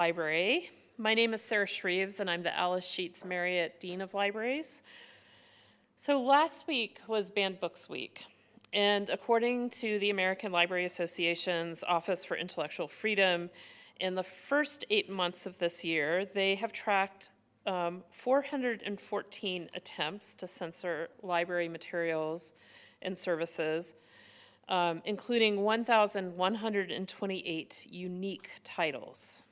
Library. My name is Sarah Shreves, and I'm the Alice Sheets Marriott Dean of Libraries. So last week was Banned Books Week, and according to the American Library Association's Office for Intellectual Freedom, in the first 8 months of this year, they have tracked 414 attempts to censor library materials and services, including 1,128 unique titles.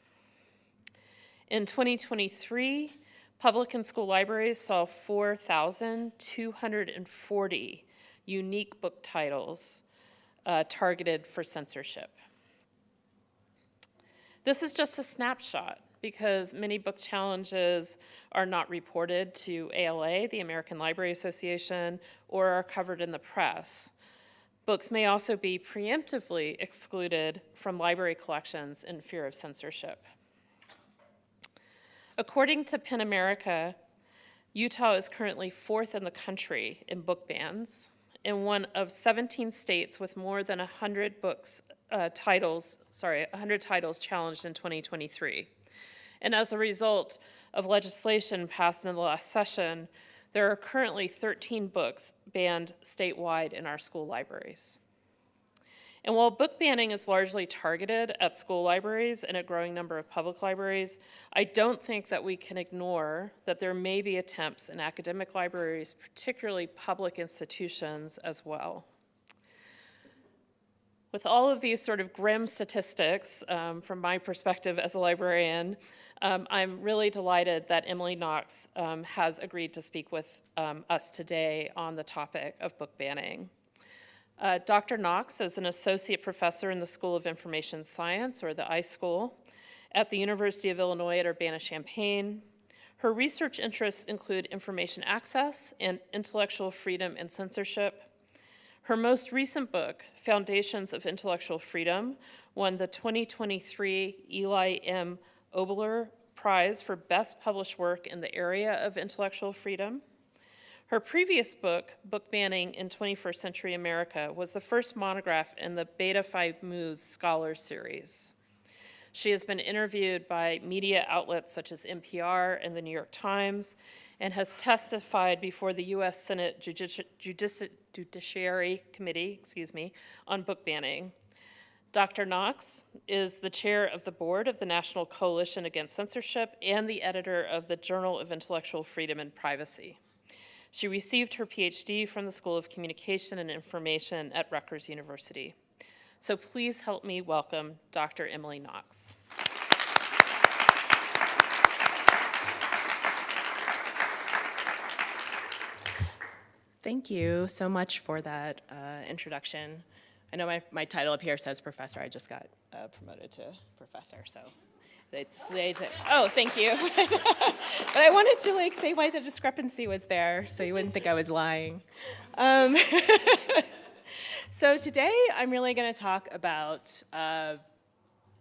In 2023, public and school libraries saw 4,240 unique book titles targeted for censorship. This is just a snapshot because many book challenges are not reported to ALA, the American Library Association, or are covered in the press. Books may also be preemptively excluded from library collections in fear of censorship. According to PEN America, Utah is currently 4th in the country in book bans, and one of 17 states with more than 100 titles challenged in 2023. And as a result of legislation passed in the last session, there are currently 13 books banned statewide in our school libraries. And while book banning is largely targeted at school libraries and a growing number of public libraries, I don't think that we can ignore that there may be attempts in academic libraries, particularly public institutions as well. With all of these sort of grim statistics, from my perspective as a librarian, I'm really delighted that Emily Knox has agreed to speak with us today on the topic of book banning. Dr. Knox is an associate professor in the School of Information Science, or the iSchool, at the University of Illinois at Urbana-Champaign. Her research interests include information access and intellectual freedom and censorship. Her most recent book, Foundations of Intellectual Freedom, won the 2023 Eli M. Obler Prize for Best Published Work in the area of intellectual freedom. Her previous book, Book Banning in 21st Century America, was the first monograph in the Beta Phi Mu Scholar Series. She has been interviewed by media outlets such as NPR and the New York Times, and has testified before the U.S. Senate Judiciary Committee, on book banning. Dr. Knox is the chair of the board of the National Coalition Against Censorship and the editor of the Journal of Intellectual Freedom and Privacy. She received her PhD from the School of Communication and Information at Rutgers University. So please help me welcome Dr. Emily Knox. Thank you so much for that introduction. I know my title up here says professor. I just got promoted to professor, so oh, thank you. But I wanted to say why the discrepancy was there, so you wouldn't think I was lying. So today I'm really going to talk about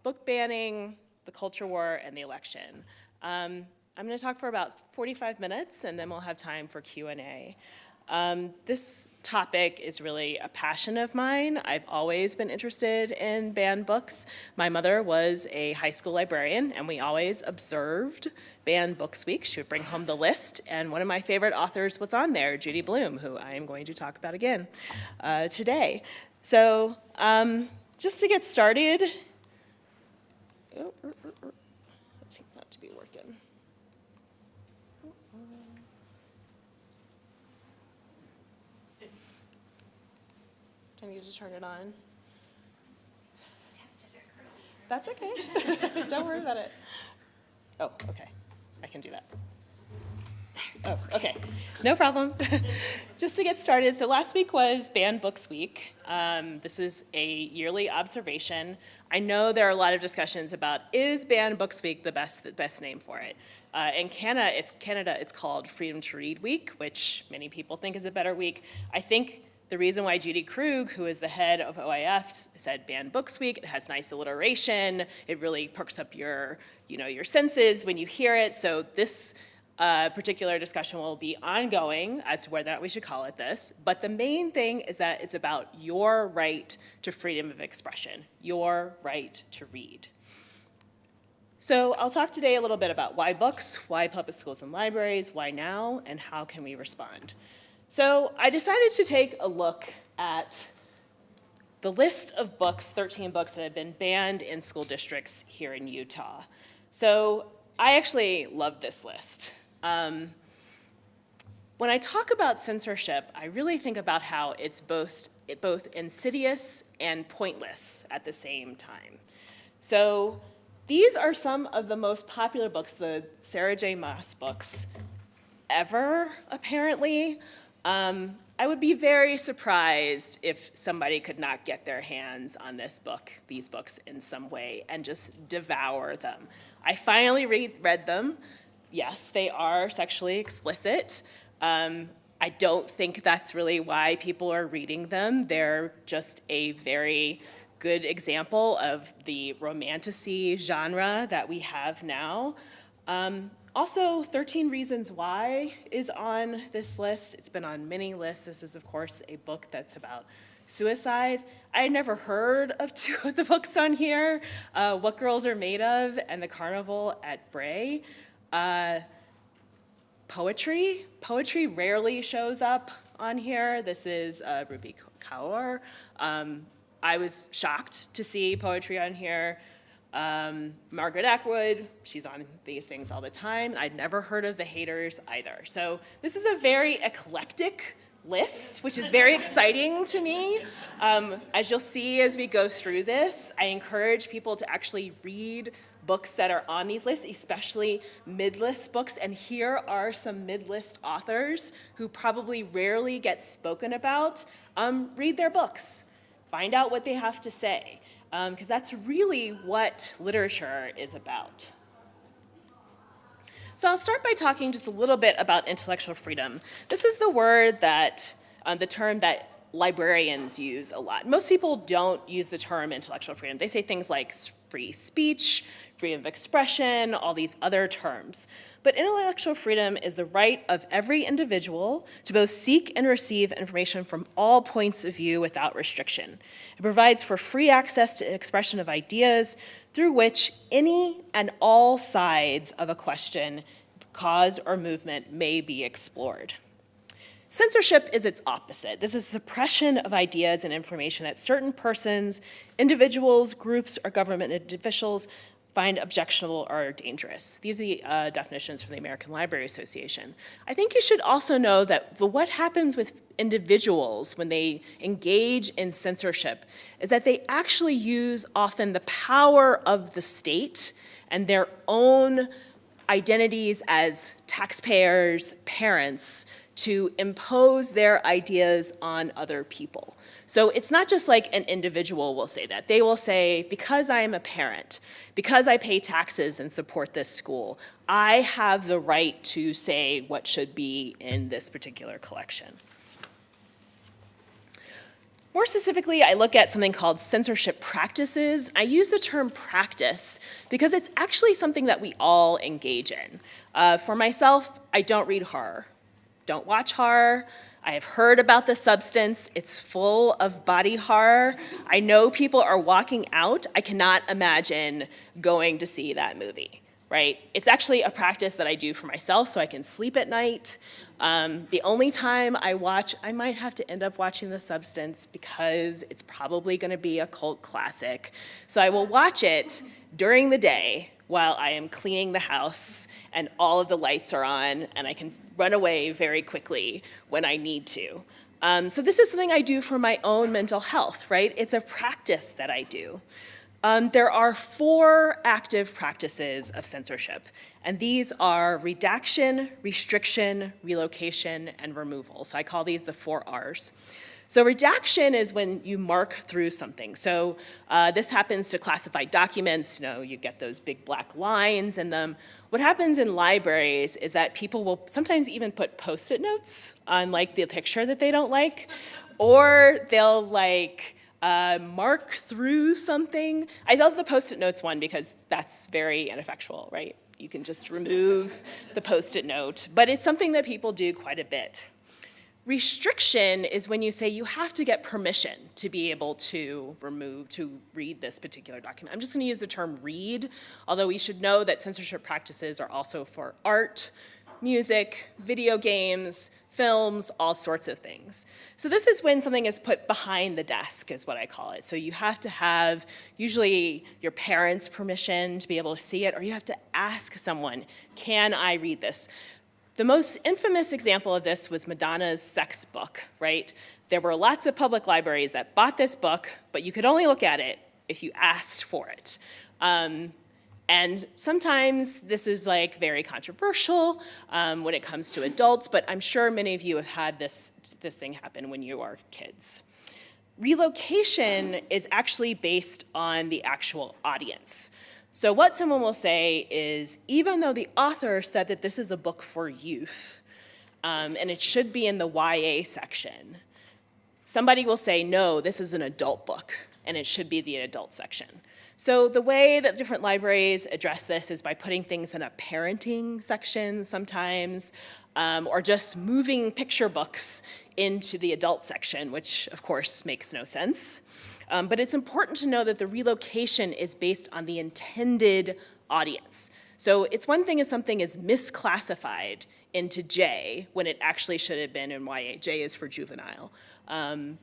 book banning, the culture war, and the election. I'm going to talk for about 45 minutes, and then we'll have time for Q&A. This topic is really a passion of mine. I've always been interested in banned books. My mother was a high school librarian, and we always observed Banned Books Week. She would bring home the list, and one of my favorite authors was on there, Judy Blume, who I am going to talk about again today. So just to get started, let's see, not to be working. Can you just turn it on? That's okay. Don't worry about it. Oh, okay. I can do that. Oh, okay. No problem. Just to get started, so last week was Banned Books Week. This is a yearly observation. I know there are a lot of discussions about, is Banned Books Week the best name for it? In Canada, it's called Freedom to Read Week, which many people think is a better week. I think the reason why Judy Krug, who is the head of OIF, said Banned Books Week, it has nice alliteration, it really perks up your senses when you hear it. So this particular discussion will be ongoing as to whether or not we should call it this. But the main thing is that it's about your right to freedom of expression, your right to read. So I'll talk today a little bit about why books, why public schools and libraries, why now, and how can we respond. So I decided to take a look at the list of books, 13 books that have been banned in school districts here in Utah. So I actually love this list. When I talk about censorship, I really think about how it's both insidious and pointless at the same time. So these are some of the most popular books, the Sarah J. Maas books ever, apparently. I would be very surprised if somebody could not get their hands on these books in some way and just devour them. I finally read them. Yes, they are sexually explicit. I don't think that's really why people are reading them. They're just a very good example of the romantasy genre that we have now. Also, 13 Reasons Why is on this list. It's been on many lists. This is, of course, a book that's about suicide. I had never heard of two of the books on here, What Girls Are Made Of and The Carnival at Bray. Poetry rarely shows up on here. This is Ruby Kaur. I was shocked to see poetry on here. Margaret Atwood, she's on these things all the time. I'd never heard of The Haters either. So this is a very eclectic list, which is very exciting to me. As you'll see as we go through this, I encourage people to actually read books that are on these lists, especially mid-list books, and here are some mid-list authors who probably rarely get spoken about. Read their books, find out what they have to say, because that's really what literature is about. So I'll start by talking just a little bit about intellectual freedom. This is the term that librarians use a lot. Most people don't use the term intellectual freedom. They say things like free speech, freedom of expression, all these other terms. But intellectual freedom is the right of every individual to both seek and receive information from all points of view without restriction. It provides for free access to expression of ideas through which any and all sides of a question, cause, or movement may be explored. Censorship is its opposite. This is suppression of ideas and information that certain persons, individuals, groups, or government officials find objectionable or dangerous. These are the definitions from the American Library Association. I think you should also know that what happens with individuals when they engage in censorship is that they actually use often the power of the state and their own identities as taxpayers, parents, to impose their ideas on other people. So it's not just like an individual will say that. They will say, because I am a parent, because I pay taxes and support this school, I have the right to say what should be in this particular collection. More specifically, I look at something called censorship practices. I use the term practice because it's actually something that we all engage in. For myself, I don't read horror. Don't watch horror. I have heard about the substance. It's full of body horror. I know people are walking out. I cannot imagine going to see that movie, right? It's actually a practice that I do for myself so I can sleep at night. The only time I watch, I might have to end up watching The Substance because it's probably going to be a cult classic. So I will watch it during the day while I am cleaning the house and all of the lights are on and I can run away very quickly when I need to. So this is something I do for my own mental health, right? It's a practice that I do. There are 4 active practices of censorship, and these are redaction, restriction, relocation, and removal. So I call these the 4 R's. So redaction is when you mark through something. So this happens to classified documents. You get those big black lines in them. What happens in libraries is that people will sometimes even put Post-it notes on like the picture that they don't like, or they'll mark through something. I love the Post-it notes one because that's very ineffectual, right? You can just remove the Post-it note, but it's something that people do quite a bit. Restriction is when you say you have to get permission to be able to read this particular document. I'm just going to use the term read, although we should know that censorship practices are also for art, music, video games, films, all sorts of things. So this is when something is put behind the desk, is what I call it. So you have to have usually your parents' permission to be able to see it, or you have to ask someone, can I read this? The most infamous example of this was Madonna's sex book, right? There were lots of public libraries that bought this book, but you could only look at it if you asked for it. And sometimes this is like very controversial when it comes to adults, but I'm sure many of you have had this thing happen when you are kids. Relocation is actually based on the actual audience. So what someone will say is, even though the author said that this is a book for youth, and it should be in the YA section, somebody will say, no, this is an adult book, and it should be the adult section. So the way that different libraries address this is by putting things in a parenting section sometimes, or just moving picture books into the adult section, which of course makes no sense. But it's important to know that the relocation is based on the intended audience. So it's one thing if something is misclassified into J when it actually should have been in YA. J is for juvenile.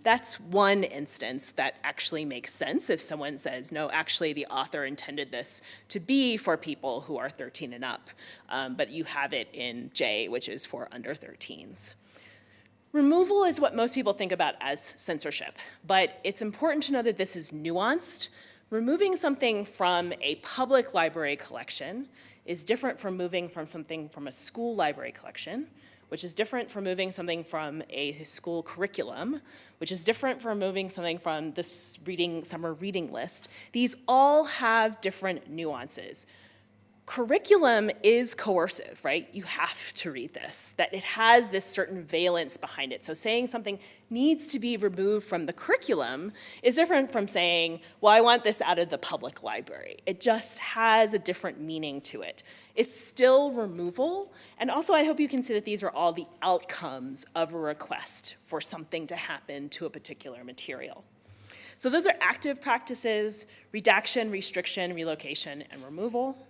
That's one instance that actually makes sense if someone says, no, actually the author intended this to be for people who are 13 and up, but you have it in J, which is for under 13s. Removal is what most people think about as censorship, but it's important to know that this is nuanced. Removing something from a public library collection is different from moving from something from a school library collection, which is different from moving something from a school curriculum, which is different from moving something from this summer reading list. These all have different nuances. Curriculum is coercive, right? You have to read this, that it has this certain valence behind it. So saying something needs to be removed from the curriculum is different from saying, well, I want this out of the public library. It just has a different meaning to it. It's still removal, and also I hope you can see that these are all the outcomes of a request for something to happen to a particular material. So those are active practices: redaction, restriction, relocation, and removal.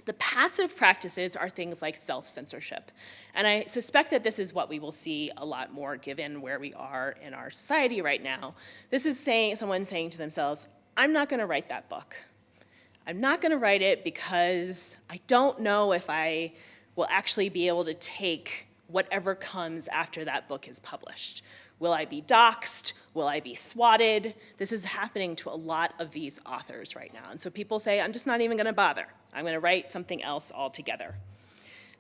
The passive practices are things like self-censorship. And I suspect that this is what we will see a lot more given where we are in our society right now. This is someone saying to themselves, I'm not going to write that book. I'm not going to write it because I don't know if I will actually be able to take whatever comes after that book is published. Will I be doxxed? Will I be swatted? This is happening to a lot of these authors right now. And so people say, I'm just not even going to bother. I'm going to write something else altogether.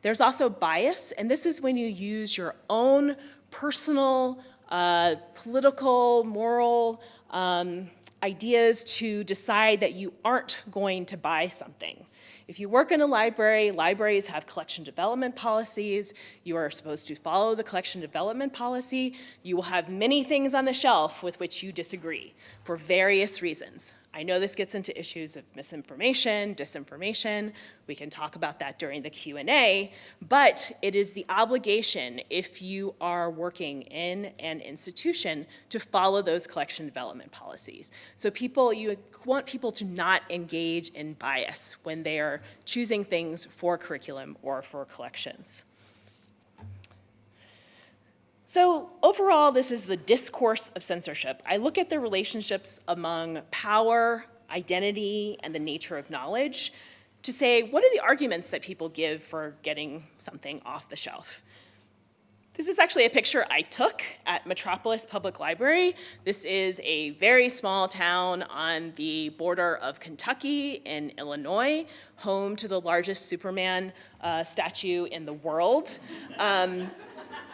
There's also bias, and this is when you use your own personal, political, moral ideas to decide that you aren't going to buy something. If you work in a library, libraries have collection development policies. You are supposed to follow the collection development policy. You will have many things on the shelf with which you disagree for various reasons. I know this gets into issues of misinformation, disinformation. We can talk about that during the Q&A, but it is the obligation, if you are working in an institution, to follow those collection development policies. So you want people to not engage in bias when they are choosing things for curriculum or for collections. So overall, this is the discourse of censorship. I look at the relationships among power, identity, and the nature of knowledge to say, what are the arguments that people give for getting something off the shelf? This is actually a picture I took at Metropolis Public Library. This is a very small town on the border of Kentucky in Illinois, home to the largest Superman statue in the world.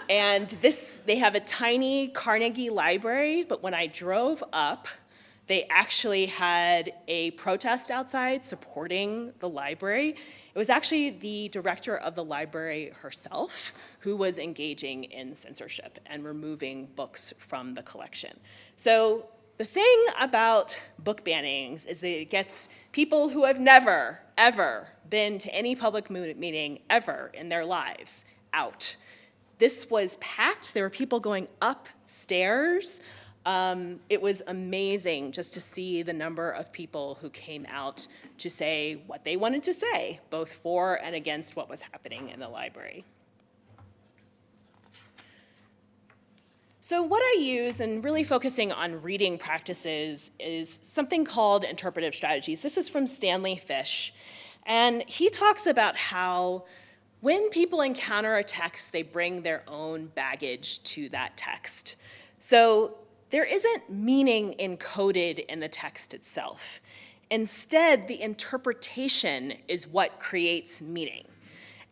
And they have a tiny Carnegie Library, but when I drove up, they actually had a protest outside supporting the library. It was actually the director of the library herself who was engaging in censorship and removing books from the collection. So the thing about book bannings is that it gets people who have never, ever been to any public meeting ever in their lives out. This was packed. There were people going upstairs. It was amazing just to see the number of people who came out to say what they wanted to say, both for and against what was happening in the library. So what I use in really focusing on reading practices is something called interpretive strategies. This is from Stanley Fish, and he talks about how when people encounter a text, they bring their own baggage to that text. So there isn't meaning encoded in the text itself. Instead, the interpretation is what creates meaning.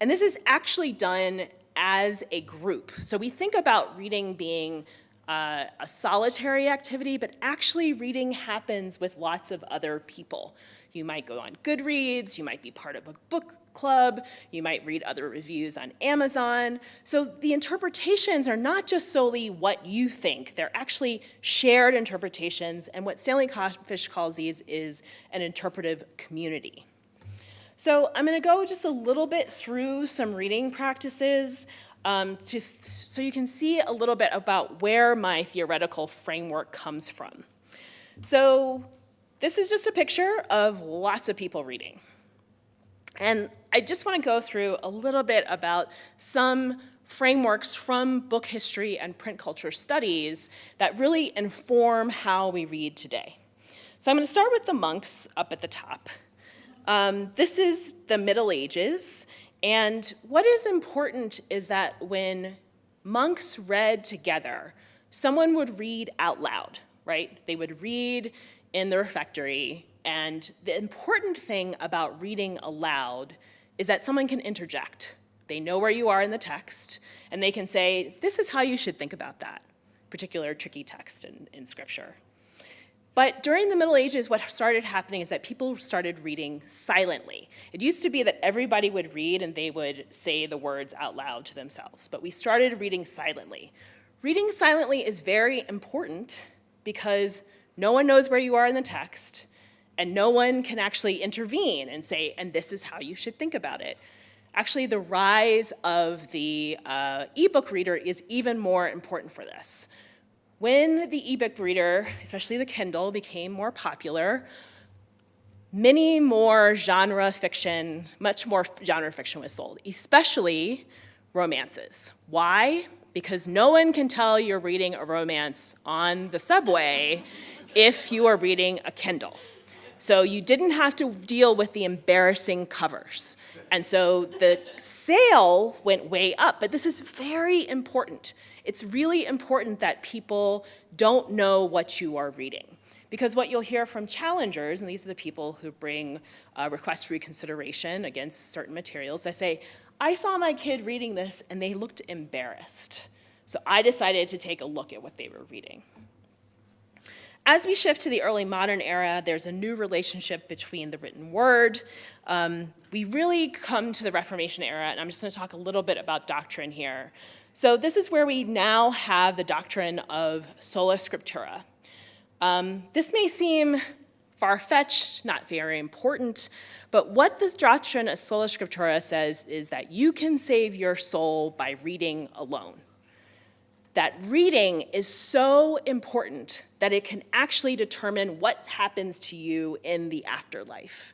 And this is actually done as a group. So we think about reading being a solitary activity, but actually reading happens with lots of other people. You might go on Goodreads, you might be part of a book club, you might read other reviews on Amazon. So the interpretations are not just solely what you think, they're actually shared interpretations, and what Stanley Fish calls these is an interpretive community. So I'm going to go just a little bit through some reading practices so you can see a little bit about where my theoretical framework comes from. So this is just a picture of lots of people reading. And I just want to go through a little bit about some frameworks from book history and print culture studies that really inform how we read today. So I'm going to start with the monks up at the top. This is the Middle Ages, and what is important is that when monks read together, someone would read out loud, right? They would read in the refectory, and the important thing about reading aloud is that someone can interject. They know where you are in the text, and they can say, this is how you should think about that particular tricky text in Scripture. But during the Middle Ages, what started happening is that people started reading silently. It used to be that everybody would read and they would say the words out loud to themselves, but we started reading silently. Reading silently is very important because no one knows where you are in the text, and no one can actually intervene and say, and this is how you should think about it. Actually, the rise of the ebook reader is even more important for this. When the ebook reader, especially the Kindle, became more popular, many more genre fiction, much more genre fiction was sold, especially romances. Why? Because no one can tell you're reading a romance on the subway if you are reading a Kindle. So you didn't have to deal with the embarrassing covers. And so the sale went way up, but this is very important. It's really important that people don't know what you are reading. Because what you'll hear from challengers, and these are the people who bring requests for reconsideration against certain materials, they say, I saw my kid reading this and they looked embarrassed. So I decided to take a look at what they were reading. As we shift to the early modern era, there's a new relationship between the written word. We really come to the Reformation era, and I'm just going to talk a little bit about doctrine here. So this is where we now have the doctrine of sola scriptura. This may seem far-fetched, not very important, but what this doctrine of sola scriptura says is that you can save your soul by reading alone. That reading is so important that it can actually determine what happens to you in the afterlife.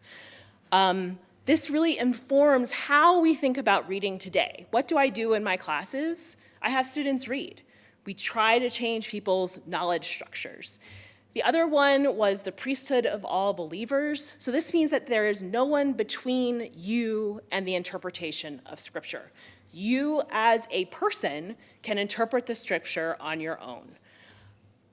This really informs how we think about reading today. What do I do in my classes? I have students read. We try to change people's knowledge structures. The other one was the priesthood of all believers. So this means that there is no one between you and the interpretation of Scripture. You as a person can interpret the Scripture on your own.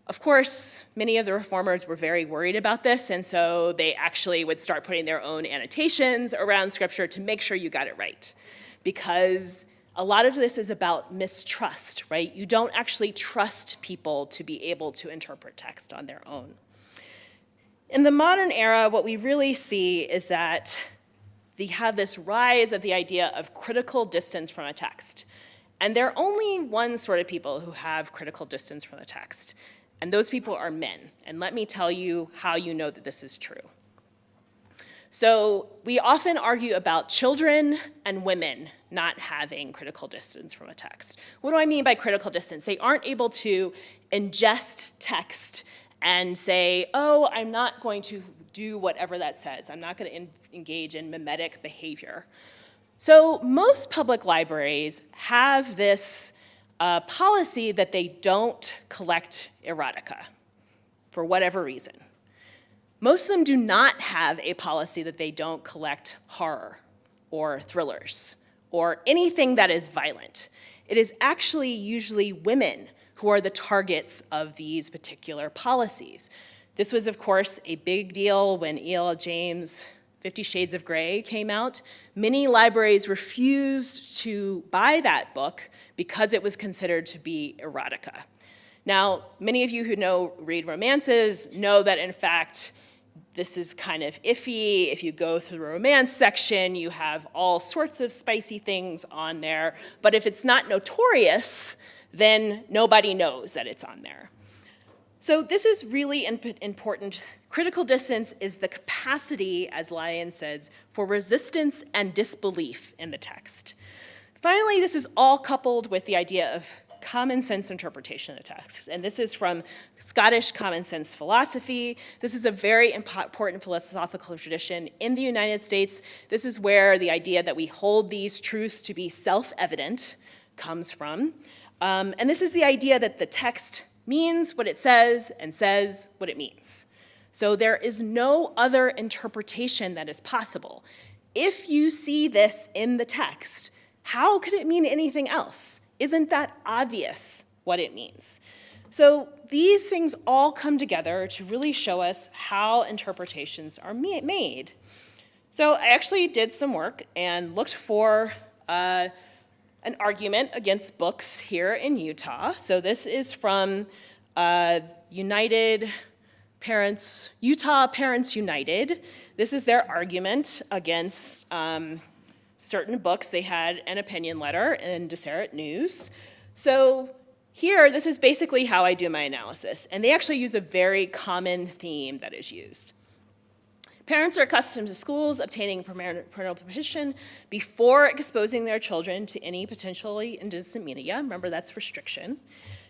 Of course, many of the reformers were very worried about this, and so they actually would start putting their own annotations around Scripture to make sure you got it right. Because a lot of this is about mistrust, right? You don't actually trust people to be able to interpret text on their own. In the modern era, what we really see is that we have this rise of the idea of critical distance from a text. And there are only one sort of people who have critical distance from the text, and those people are men. And let me tell you how you know that this is true. So we often argue about children and women not having critical distance from a text. What do I mean by critical distance? They aren't able to ingest text and say, oh, I'm not going to do whatever that says. I'm not going to engage in mimetic behavior. So most public libraries have this policy that they don't collect erotica for whatever reason. Most of them do not have a policy that they don't collect horror or thrillers or anything that is violent. It is actually usually women who are the targets of these particular policies. This was, of course, a big deal when E.L. James' 50 Shades of Grey came out. Many libraries refused to buy that book because it was considered to be erotica. Now, many of you who read romances know that, in fact, this is kind of iffy. If you go through the romance section, you have all sorts of spicy things on there. But if it's not notorious, then nobody knows that it's on there. So this is really important. Critical distance is the capacity, as Lyon says, for resistance and disbelief in the text. Finally, this is all coupled with the idea of common sense interpretation of text. And this is from Scottish common sense philosophy. This is a very important philosophical tradition in the United States. This is where the idea that we hold these truths to be self-evident comes from. And this is the idea that the text means what it says and says what it means. So there is no other interpretation that is possible. If you see this in the text, how could it mean anything else? Isn't that obvious what it means? So these things all come together to really show us how interpretations are made. So I actually did some work and looked for an argument against books here in Utah. So this is from Utah Parents United. This is their argument against certain books. They had an opinion letter in Discourse News. So here, this is basically how I do my analysis. And they actually use a very common theme that is used. Parents are accustomed to schools obtaining parental permission before exposing their children to any potentially indecent media. Remember, that's restriction,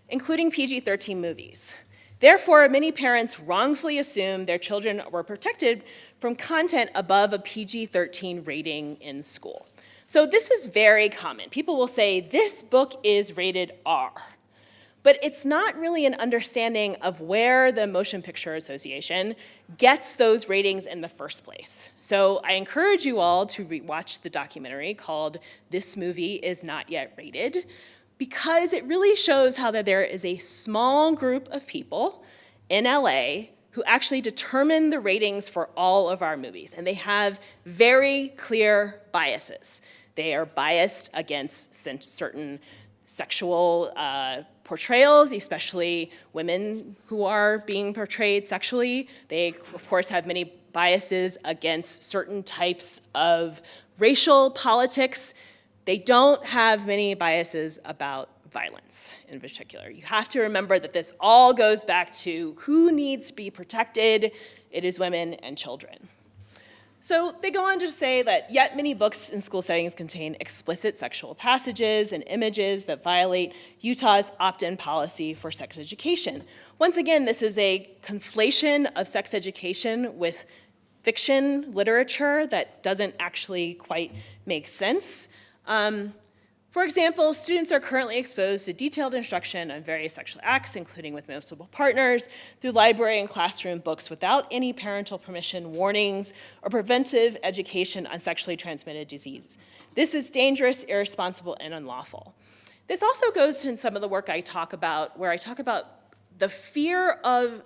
including PG-13 movies. Therefore, many parents wrongfully assume their children were protected from content above a PG-13 rating in school. So this is very common. People will say, this book is rated R. But it's not really an understanding of where the Motion Picture Association gets those ratings in the first place. So I encourage you all to watch the documentary called This Movie Is Not Yet Rated, because it really shows how that there is a small group of people in LA who actually determine the ratings for all of our movies. And they have very clear biases. They are biased against certain sexual portrayals, especially women who are being portrayed sexually. They, of course, have many biases against certain types of racial politics. They don't have many biases about violence in particular. You have to remember that this all goes back to who needs to be protected. It is women and children. So they go on to say that yet many books in school settings contain explicit sexual passages and images that violate Utah's opt-in policy for sex education. Once again, this is a conflation of sex education with fiction literature that doesn't actually quite make sense. For example, students are currently exposed to detailed instruction on various sexual acts, including with multiple partners, through library and classroom books without any parental permission, warnings, or preventive education on sexually transmitted disease. This is dangerous, irresponsible, and unlawful. This also goes to some of the work I talk about, where I talk about the fear of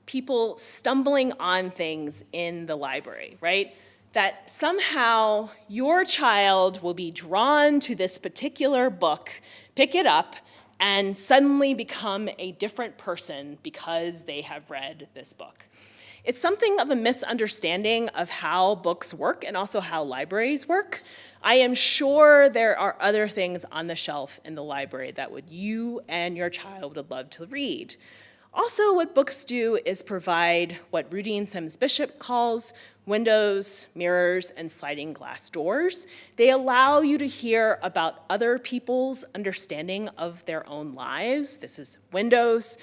people stumbling on things in the library, right? That somehow your child will be drawn to this particular book, pick it up, and suddenly become a different person because they have read this book. It's something of a misunderstanding of how books work and also how libraries work. I am sure there are other things on the shelf in the library that you and your child would love to read. Also, what books do is provide what Rudine Sims Bishop calls windows, mirrors, and sliding glass doors. They allow you to hear about other people's understanding of their own lives. This is windows.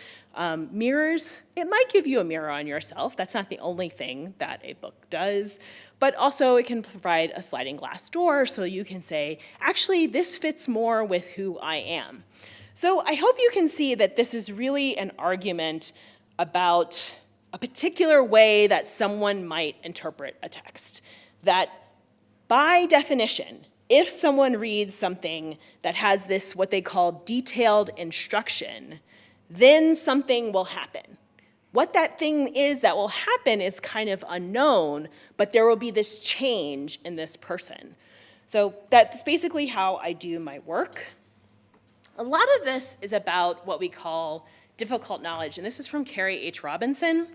Mirrors, it might give you a mirror on yourself. That's not the only thing that a book does. But also it can provide a sliding glass door so you can say, actually, this fits more with who I am. So I hope you can see that this is really an argument about a particular way that someone might interpret a text. That by definition, if someone reads something that has this, what they call detailed instruction, then something will happen. What that thing is that will happen is kind of unknown, but there will be this change in this person. So that's basically how I do my work. A lot of this is about what we call difficult knowledge, and this is from Carrie H. Robinson.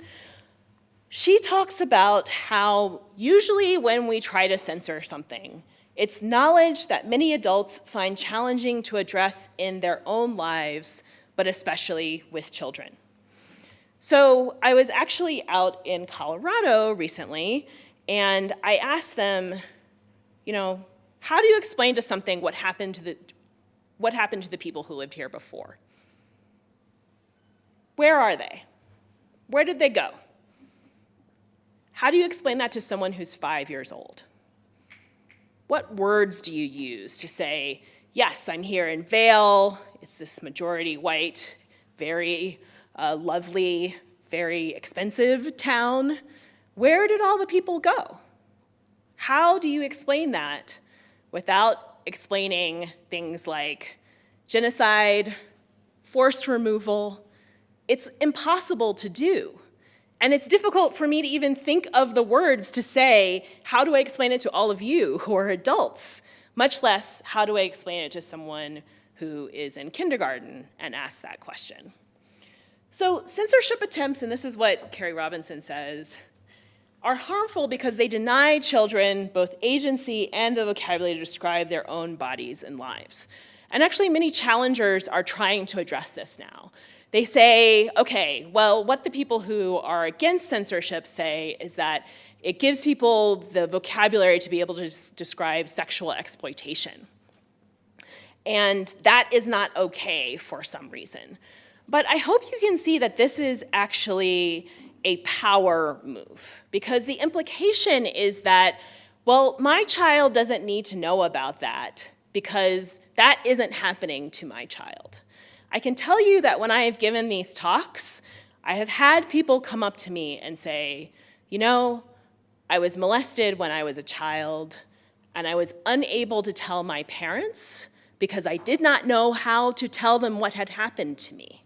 She talks about how usually when we try to censor something, it's knowledge that many adults find challenging to address in their own lives, but especially with children. So I was actually out in Colorado recently, and I asked them, how do you explain to something what happened to the people who lived here before? Where are they? Where did they go? How do you explain that to someone who's 5 years old? What words do you use to say, yes, I'm here in Vail, it's this majority white, very lovely, very expensive town. Where did all the people go? How do you explain that without explaining things like genocide, forced removal? It's impossible to do. And it's difficult for me to even think of the words to say, how do I explain it to all of you who are adults? Much less, how do I explain it to someone who is in kindergarten and asks that question? So censorship attempts, and this is what Carrie Robinson says, are harmful because they deny children both agency and the vocabulary to describe their own bodies and lives. And actually, many challengers are trying to address this now. They say, okay, well, what the people who are against censorship say is that it gives people the vocabulary to be able to describe sexual exploitation. And that is not okay for some reason. But I hope you can see that this is actually a power move, because the implication is that, well, my child doesn't need to know about that because that isn't happening to my child. I can tell you that when I have given these talks, I have had people come up to me and say, I was molested when I was a child, and I was unable to tell my parents because I did not know how to tell them what had happened to me.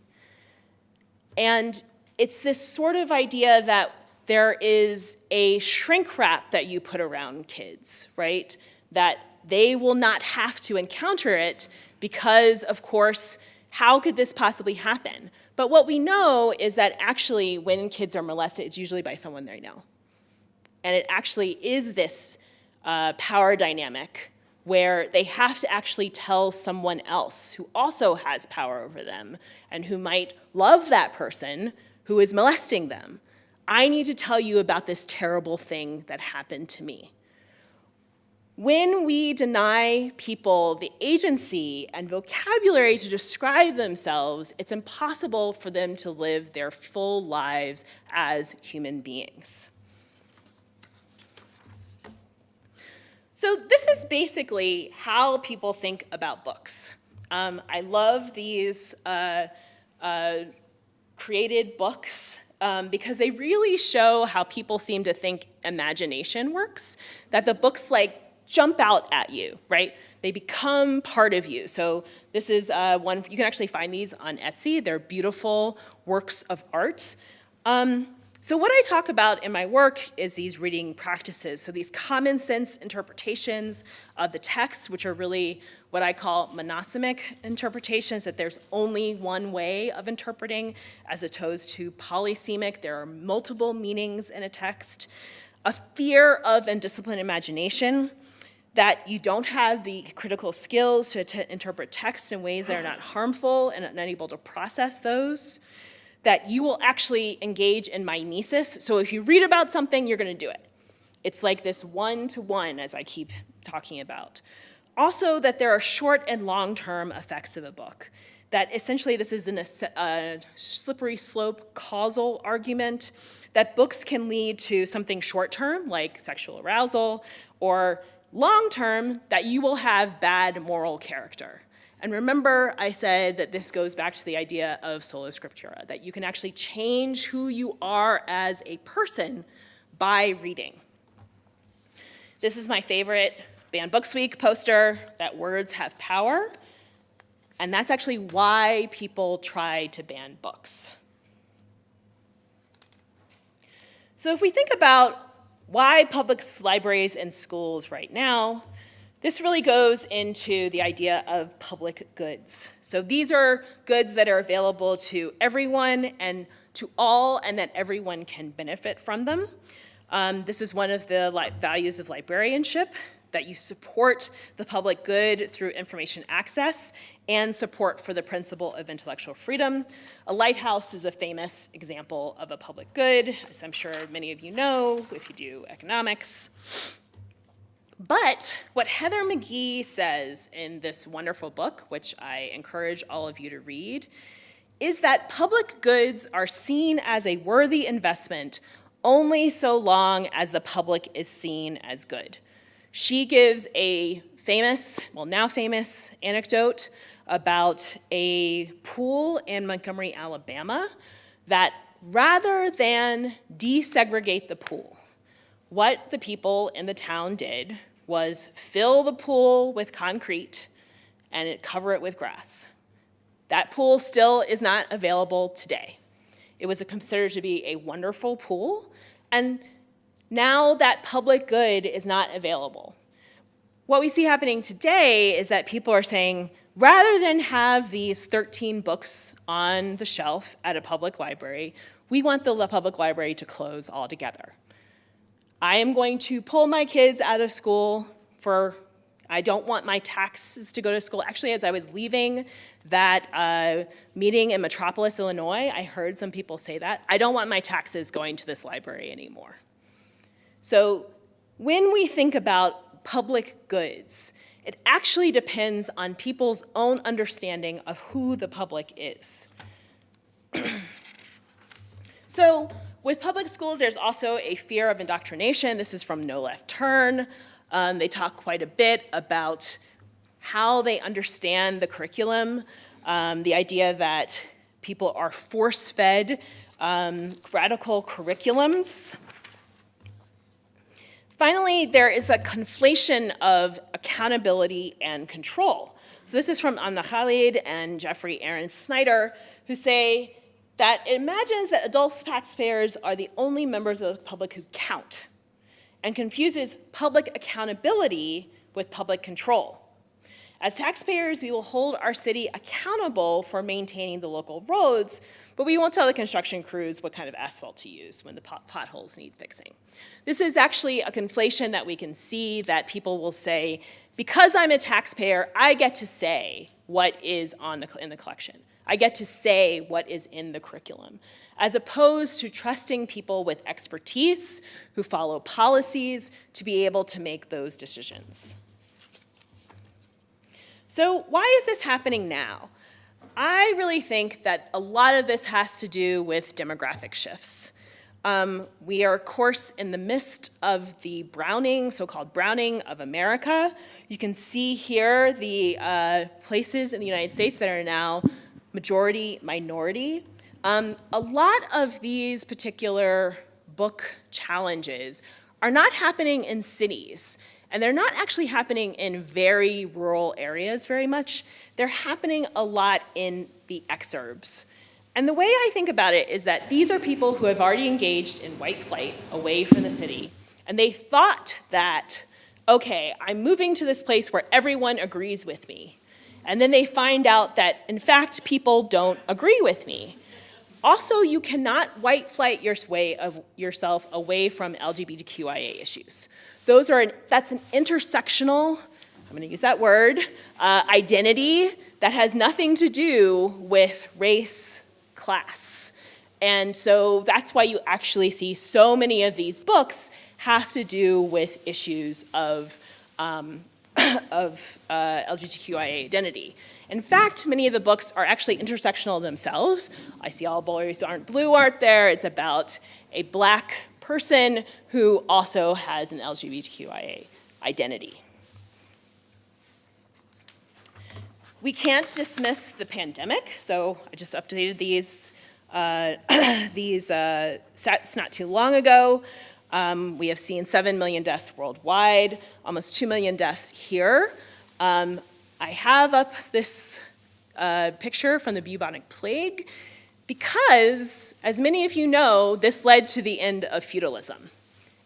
And it's this sort of idea that there is a shrink wrap that you put around kids, right? That they will not have to encounter it because, of course, how could this possibly happen? But what we know is that actually when kids are molested, it's usually by someone they know. And it actually is this power dynamic where they have to actually tell someone else who also has power over them and who might love that person who is molesting them. I need to tell you about this terrible thing that happened to me. When we deny people the agency and vocabulary to describe themselves, it's impossible for them to live their full lives as human beings. So this is basically how people think about books. I love these created books because they really show how people seem to think imagination works, that the books jump out at you, right? They become part of you. So this is one, you can actually find these on Etsy. They're beautiful works of art. So what I talk about in my work is these reading practices. So these common sense interpretations of the text, which are really what I call monosemic interpretations, that there's only one way of interpreting, as opposed to polysemic. There are multiple meanings in a text. A fear of undisciplined imagination, that you don't have the critical skills to interpret text in ways that are not harmful and unable to process those. that you will actually engage in mimesis. So if you read about something, you're going to do it. It's like this one-to-one, as I keep talking about. Also, that there are short and long-term effects of a book. That essentially this is a slippery slope causal argument, that books can lead to something short-term, like sexual arousal, or long-term, that you will have bad moral character. And remember, I said that this goes back to the idea of sola scriptura, that you can actually change who you are as a person by reading. This is my favorite Banned Books Week poster, that words have power. And that's actually why people try to ban books. So if we think about why public libraries and schools right now, this really goes into the idea of public goods. So these are goods that are available to everyone and to all, and that everyone can benefit from them. This is one of the values of librarianship, that you support the public good through information access and support for the principle of intellectual freedom. A lighthouse is a famous example of a public good, as I'm sure many of you know if you do economics. But what Heather McGee says in this wonderful book, which I encourage all of you to read, is that public goods are seen as a worthy investment only so long as the public is seen as good. She gives a famous, well, now famous anecdote about a pool in Montgomery, Alabama, that rather than desegregate the pool, what the people in the town did was fill the pool with concrete and cover it with grass. That pool still is not available today. It was considered to be a wonderful pool, and now that public good is not available. What we see happening today is that people are saying, rather than have these 13 books on the shelf at a public library, we want the public library to close altogether. I am going to pull my kids out of school I don't want my taxes to go to school. Actually, as I was leaving that meeting in Metropolis, Illinois, I heard some people say that. I don't want my taxes going to this library anymore. So when we think about public goods, it actually depends on people's own understanding of who the public is. So with public schools, there's also a fear of indoctrination. This is from No Left Turn. They talk quite a bit about how they understand the curriculum, the idea that people are force-fed radical curriculums. Finally, there is a conflation of accountability and control. So this is from Anna Khalid and Jeffrey Aaron Snyder, who say that it imagines that adult taxpayers are the only members of the public who count, and confuses public accountability with public control. As taxpayers, we will hold our city accountable for maintaining the local roads, but we won't tell the construction crews what kind of asphalt to use when the potholes need fixing. This is actually a conflation that we can see, that people will say, because I'm a taxpayer, I get to say what is in the collection. I get to say what is in the curriculum, as opposed to trusting people with expertise who follow policies to be able to make those decisions. So why is this happening now? I really think that a lot of this has to do with demographic shifts. We are, of course, in the midst of the browning, so-called browning of America. You can see here the places in the United States that are now majority minority. A lot of these particular book challenges are not happening in cities, and they're not actually happening in very rural areas very much. They're happening a lot in the exurbs. And the way I think about it is that these are people who have already engaged in white flight away from the city, and they thought that, okay, I'm moving to this place where everyone agrees with me. And then they find out that, in fact, people don't agree with me. Also, you cannot white flight yourself away from LGBTQIA issues. That's an intersectional, I'm going to use that word, identity that has nothing to do with race, class. And so that's why you actually see so many of these books have to do with issues of LGBTQIA identity. In fact, many of the books are actually intersectional themselves. I See All Boys Aren't Blue art there. It's about a black person who also has an LGBTQIA identity. We can't dismiss the pandemic, so I just updated these stats not too long ago. We have seen 7 million deaths worldwide, almost 2 million deaths here. I have up this picture from the bubonic plague because, as many of you know, this led to the end of feudalism.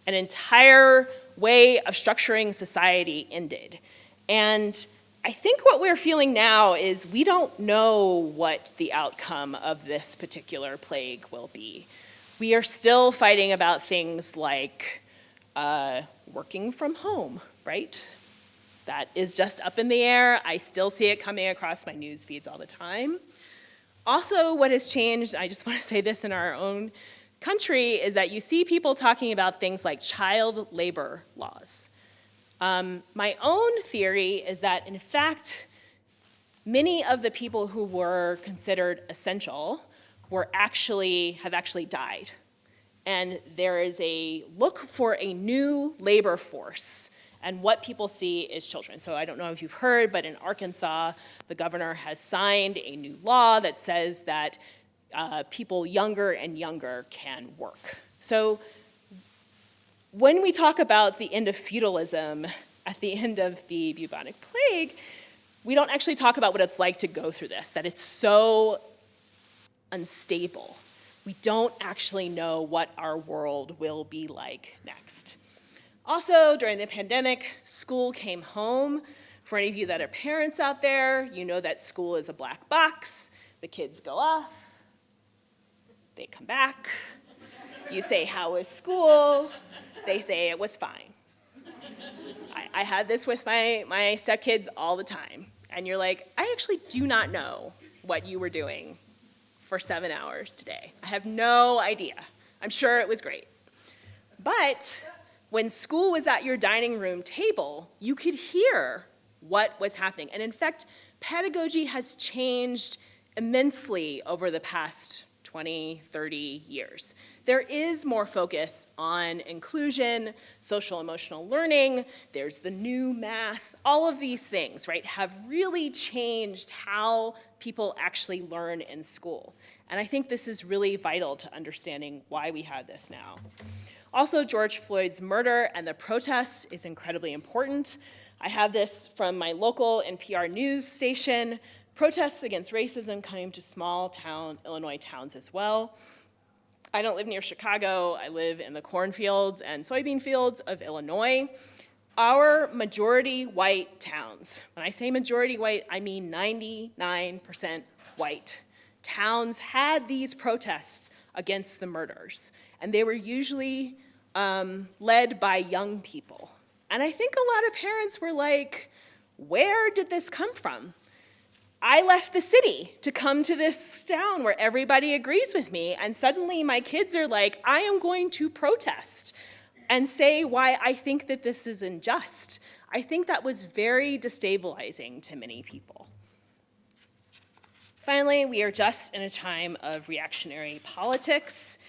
An entire way of structuring society ended. And I think what we're feeling now is we don't know what the outcome of this particular plague will be. We are still fighting about things like working from home, right? That is just up in the air. I still see it coming across my news feeds all the time. Also, what has changed, I just want to say this in our own country, is that you see people talking about things like child labor laws. My own theory is that, in fact, many of the people who were considered essential have actually died. And there is a look for a new labor force, and what people see is children. So I don't know if you've heard, but in Arkansas, the governor has signed a new law that says that people younger and younger can work. So when we talk about the end of feudalism at the end of the bubonic plague, we don't actually talk about what it's like to go through this, that it's so unstable. We don't actually know what our world will be like next. Also, during the pandemic, school came home. For any of you that are parents out there, you know that school is a black box. The kids go off, they come back. You say, "How was school?" They say it was fine. I had this with my stepkids all the time. And you're like, I actually do not know what you were doing for 7 hours today. I have no idea. I'm sure it was great. But when school was at your dining room table, you could hear what was happening. And in fact, pedagogy has changed immensely over the past 20, 30 years. There is more focus on inclusion, social emotional learning, there's the new math, all of these things, right, have really changed how people actually learn in school. And I think this is really vital to understanding why we have this now. Also, George Floyd's murder and the protests is incredibly important. I have this from my local NPR news station. Protests against racism coming to small town Illinois towns as well. I don't live near Chicago. I live in the cornfields and soybean fields of Illinois. Our majority white towns, when I say majority white, I mean 99% white, towns had these protests against the murders. And they were usually led by young people. And I think a lot of parents were like, where did this come from? I left the city to come to this town where everybody agrees with me, and suddenly my kids are like, I am going to protest and say why I think that this is unjust. I think that was very destabilizing to many people. Finally, we are just in a time of reactionary politics.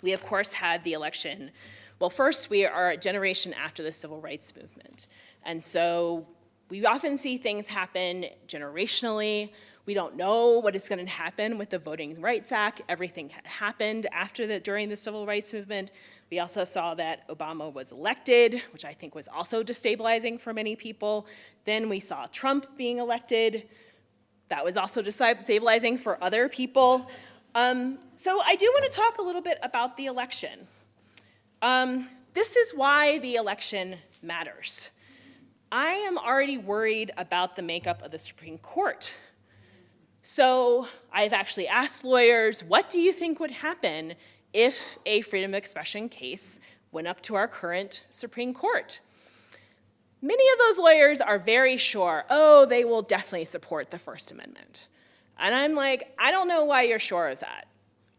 We, of course, had the election. Well, first, we are a generation after the civil rights movement. And so we often see things happen generationally. We don't know what is going to happen with the Voting Rights Act. Everything had happened during the civil rights movement. We also saw that Obama was elected, which I think was also destabilizing for many people. Then we saw Trump being elected. That was also destabilizing for other people. So I do want to talk a little bit about the election. This is why the election matters. I am already worried about the makeup of the Supreme Court. So I've actually asked lawyers, what do you think would happen if a freedom of expression case went up to our current Supreme Court? Many of those lawyers are very sure, they will definitely support the First Amendment. And I'm like, I don't know why you're sure of that.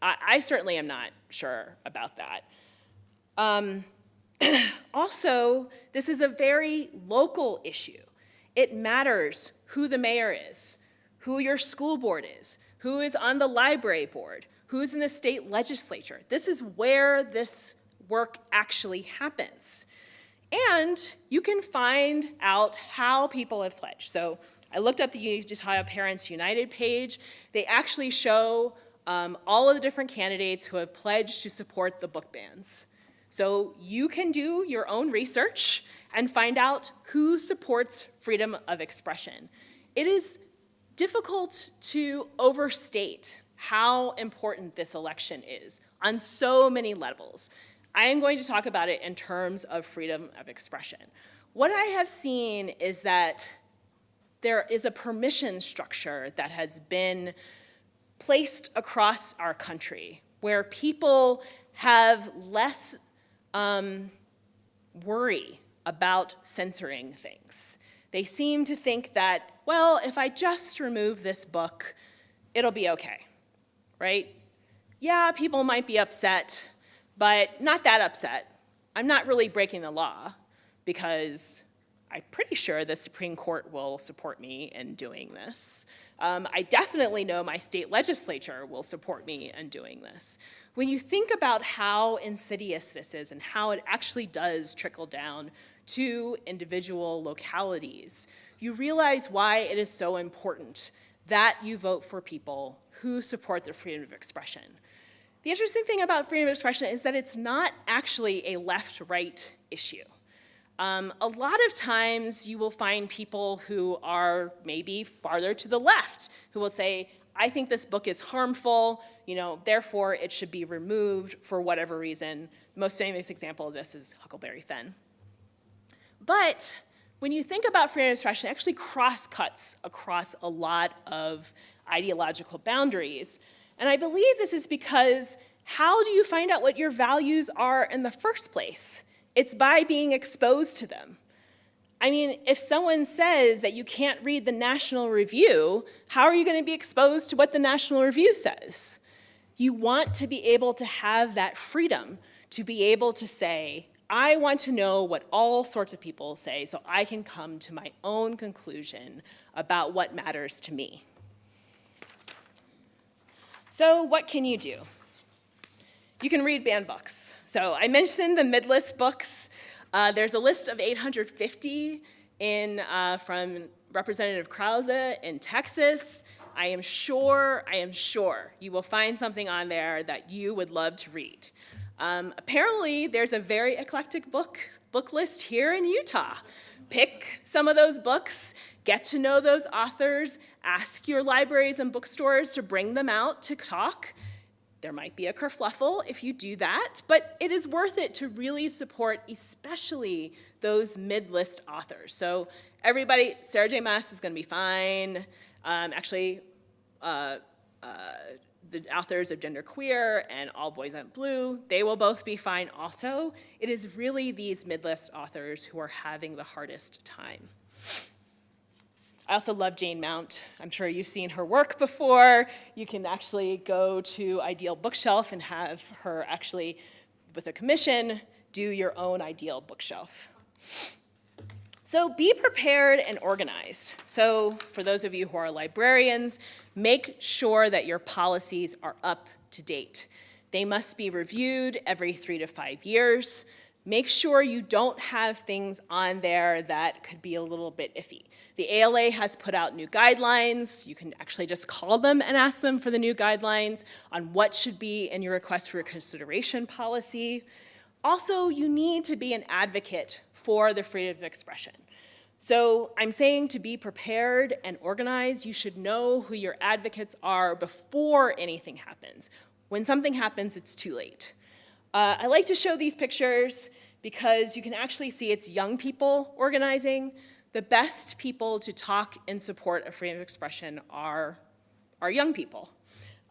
I certainly am not sure about that. Also, this is a very local issue. It matters who the mayor is, who your school board is, who is on the library board, who's in the state legislature. This is where this work actually happens. And you can find out how people have pledged. So I looked up the Utah Parents United page. They actually show all of the different candidates who have pledged to support the book bans. So you can do your own research and find out who supports freedom of expression. It is difficult to overstate how important this election is on so many levels. I am going to talk about it in terms of freedom of expression. What I have seen is that there is a permission structure that has been placed across our country where people have less worry about censoring things. They seem to think that, well, if I just remove this book, it'll be okay, right? Yeah, people might be upset, but not that upset. I'm not really breaking the law because I'm pretty sure the Supreme Court will support me in doing this. I definitely know my state legislature will support me in doing this. When you think about how insidious this is and how it actually does trickle down to individual localities, you realize why it is so important that you vote for people who support the freedom of expression. The interesting thing about freedom of expression is that it's not actually a left-right issue. A lot of times you will find people who are maybe farther to the left who will say, I think this book is harmful, therefore it should be removed for whatever reason. The most famous example of this is Huckleberry Finn. But when you think about freedom of expression, it actually cross-cuts across a lot of ideological boundaries. And I believe this is because how do you find out what your values are in the first place? It's by being exposed to them. I mean, if someone says that you can't read the National Review, how are you going to be exposed to what the National Review says? You want to be able to have that freedom to be able to say, I want to know what all sorts of people say so I can come to my own conclusion about what matters to me. So what can you do? You can read banned books. So I mentioned the mid-list books. There's a list of 850 from Representative Krause in Texas. I am sure you will find something on there that you would love to read. Apparently, there's a very eclectic book list here in Utah. Pick some of those books, get to know those authors, ask your libraries and bookstores to bring them out to talk. There might be a kerfluffle if you do that, but it is worth it to really support especially those mid-list authors. So everybody, Sarah J. Maas is going to be fine. The authors of Genderqueer and All Boys Aren't Blue, they will both be fine also. It is really these mid-list authors who are having the hardest time. I also love Jane Mount. I'm sure you've seen her work before. You can actually go to Ideal Bookshelf and have her actually, with a commission, do your own Ideal Bookshelf. So be prepared and organized. So for those of you who are librarians, make sure that your policies are up to date. They must be reviewed every 3 to 5 years. Make sure you don't have things on there that could be a little bit iffy. The ALA has put out new guidelines. You can actually just call them and ask them for the new guidelines on what should be in your request for consideration policy. Also, you need to be an advocate for the freedom of expression. So I'm saying to be prepared and organized, you should know who your advocates are before anything happens. When something happens, it's too late. I like to show these pictures because you can actually see it's young people organizing. The best people to talk in support of freedom of expression are young people.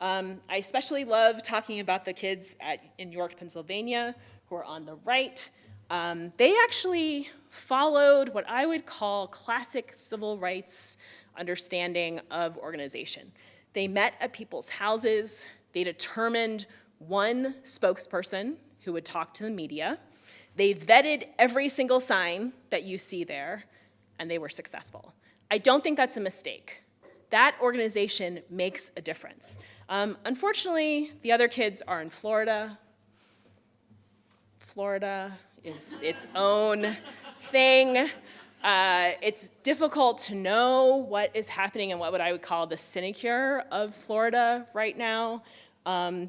I especially love talking about the kids in York, Pennsylvania, who are on the right. They actually followed what I would call classic civil rights understanding of organization. They met at people's houses. They determined one spokesperson who would talk to the media. They vetted every single sign that you see there, and they were successful. I don't think that's a mistake. That organization makes a difference. Unfortunately, the other kids are in Florida. Florida is its own thing. It's difficult to know what is happening in what I would call the sinecure of Florida right now.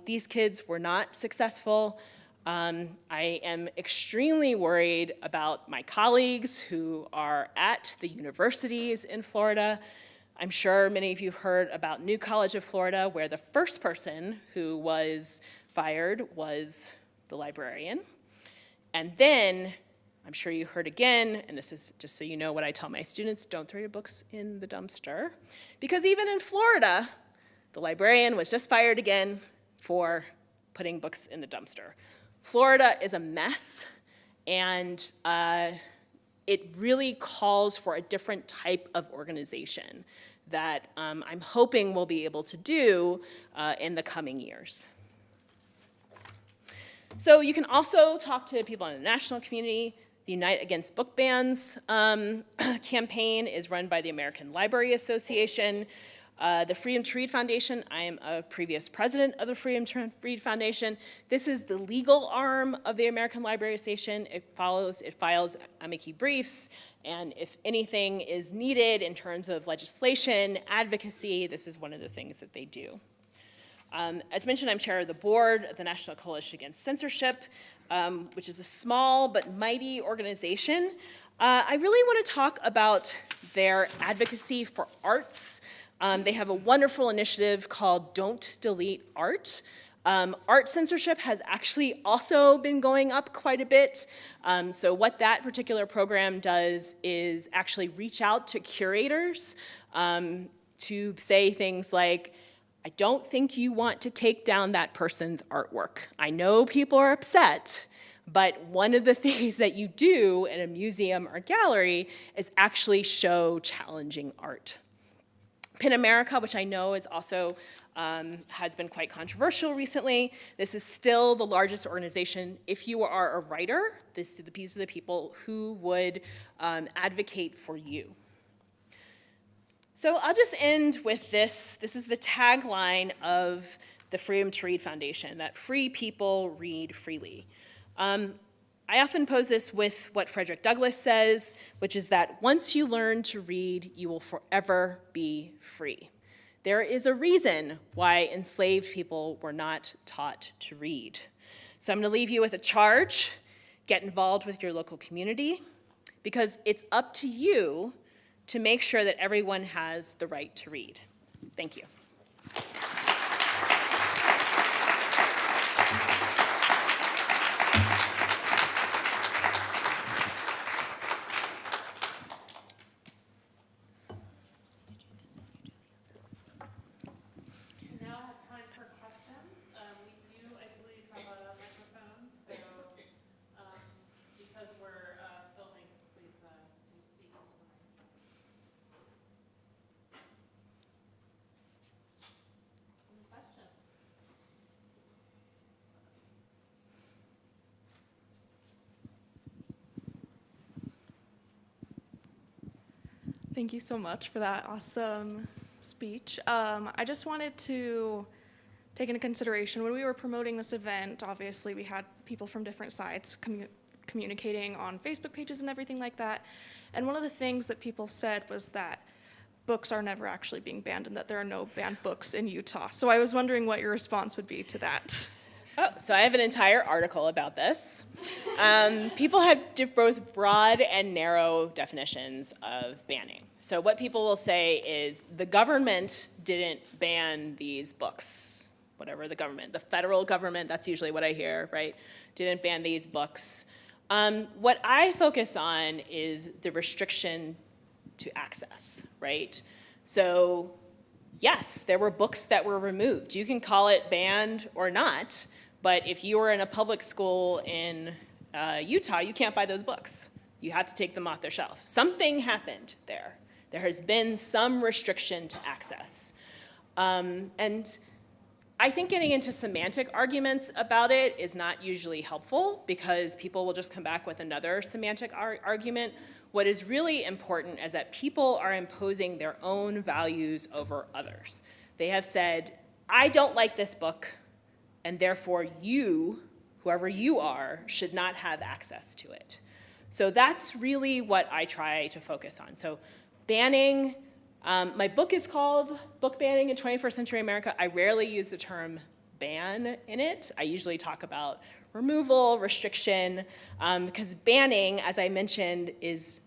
These kids were not successful. I am extremely worried about my colleagues who are at the universities in Florida. I'm sure many of you heard about New College of Florida, where the first person who was fired was the librarian. And then, I'm sure you heard again, and this is just so you know what I tell my students, don't throw your books in the dumpster. Because even in Florida, the librarian was just fired again for putting books in the dumpster. Florida is a mess, and it really calls for a different type of organization that I'm hoping we'll be able to do in the coming years. So you can also talk to people in the national community. The Unite Against Book Bans campaign is run by the American Library Association. The Freedom to Read Foundation, I am a previous president of the Freedom to Read Foundation. This is the legal arm of the American Library Association. It files amici briefs, and if anything is needed in terms of legislation, advocacy, this is one of the things that they do. As mentioned, I'm chair of the board of the National Coalition Against Censorship, which is a small but mighty organization. I really want to talk about their advocacy for arts. They have a wonderful initiative called Don't Delete Art. Art censorship has actually also been going up quite a bit. So what that particular program does is actually reach out to curators to say things like, I don't think you want to take down that person's artwork. I know people are upset, but one of the things that you do in a museum or gallery is actually show challenging art. PEN America, which I know is also has been quite controversial recently. This is still the largest organization. If you are a writer, these are the people who would advocate for you. So I'll just end with this. This is the tagline of the Freedom to Read Foundation, that free people read freely. I often pose this with what Frederick Douglass says, which is that once you learn to read, you will forever be free. There is a reason why enslaved people were not taught to read. So I'm going to leave you with a charge. Get involved with your local community, because it's up to you to make sure that everyone has the right to read. Thank you. Thank you so much for that awesome speech. I just wanted to take into consideration, when we were promoting this event, obviously we had people from different sides communicating on Facebook pages and everything like that. And one of the things that people said was that books are never actually being banned and that there are no banned books in Utah. So I was wondering what your response would be to that. Oh, so I have an entire article about this. People have both broad and narrow definitions of banning. So what people will say is the government didn't ban these books, whatever the government, the federal government, that's usually what I hear, right? Didn't ban these books. What I focus on is the restriction to access, right? So yes, there were books that were removed. You can call it banned or not, but if you were in a public school in Utah, you can't buy those books. You have to take them off their shelf. Something happened there. There has been some restriction to access. And I think getting into semantic arguments about it is not usually helpful because people will just come back with another semantic argument. What is really important is that people are imposing their own values over others. They have said, I don't like this book, and therefore you, whoever you are, should not have access to it. So that's really what I try to focus on. So banning, my book is called Book Banning in 21st Century America. I rarely use the term ban in it. I usually talk about removal, restriction, because banning, as I mentioned,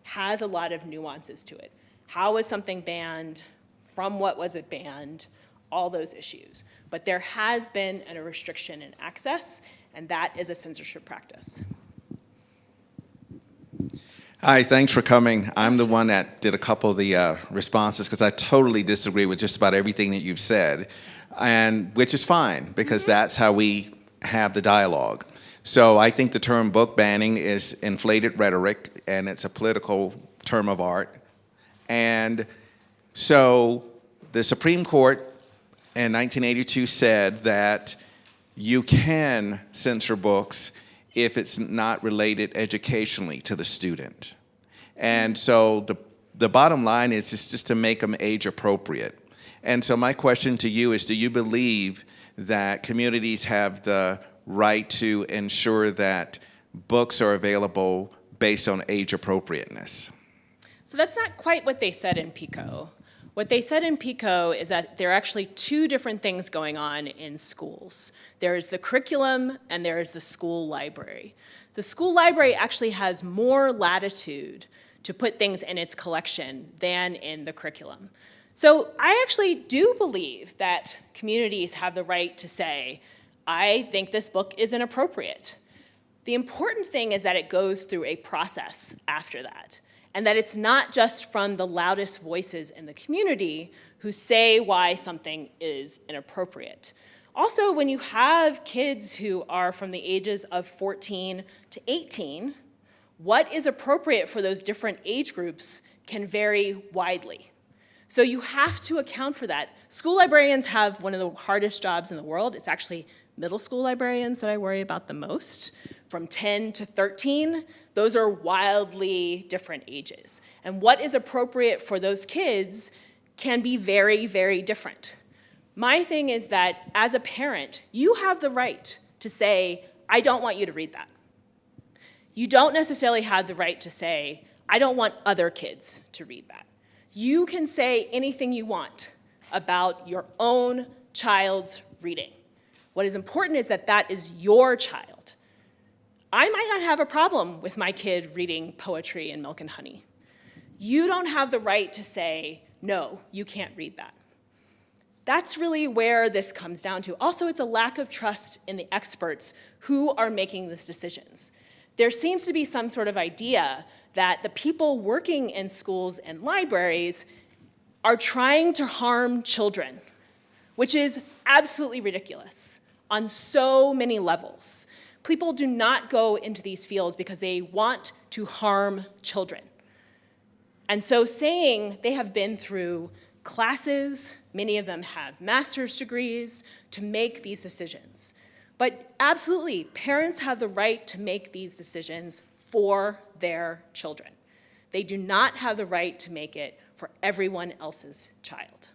has a lot of nuances to it. How was something banned? From what was it banned? All those issues. But there has been a restriction in access, and that is a censorship practice. Hi, thanks for coming. I'm the one that did a couple of the responses because I totally disagree with just about everything that you've said, and which is fine because that's how we have the dialogue. So I think the term book banning is inflated rhetoric, and it's a political term of art. And so the Supreme Court in 1982 said that you can censor books if it's not related educationally to the student. And so the bottom line is just to make them age appropriate. And so my question to you is, do you believe that communities have the right to ensure that books are available based on age appropriateness? So that's not quite what they said in PICO. What they said in PICO is that there are actually two different things going on in schools. There's the curriculum and there's the school library. The school library actually has more latitude to put things in its collection than in the curriculum. So I actually do believe that communities have the right to say, I think this book is inappropriate. The important thing is that it goes through a process after that, and that it's not just from the loudest voices in the community who say why something is inappropriate. Also, when you have kids who are from the ages of 14 to 18, what is appropriate for those different age groups can vary widely. So you have to account for that. School librarians have one of the hardest jobs in the world. It's actually middle school librarians that I worry about the most. From 10 to 13, those are wildly different ages. And what is appropriate for those kids can be very, very different. My thing is that as a parent, you have the right to say, I don't want you to read that. You don't necessarily have the right to say, I don't want other kids to read that. You can say anything you want about your own child's reading. What is important is that that is your child. I might not have a problem with my kid reading poetry and Milk and Honey. You don't have the right to say, no, you can't read that. That's really where this comes down to. Also, it's a lack of trust in the experts who are making these decisions. There seems to be some sort of idea that the people working in schools and libraries are trying to harm children, which is absolutely ridiculous on so many levels. People do not go into these fields because they want to harm children. And so saying they have been through classes, many of them have master's degrees, to make these decisions. But absolutely, parents have the right to make these decisions for their children. They do not have the right to make it for everyone else's child.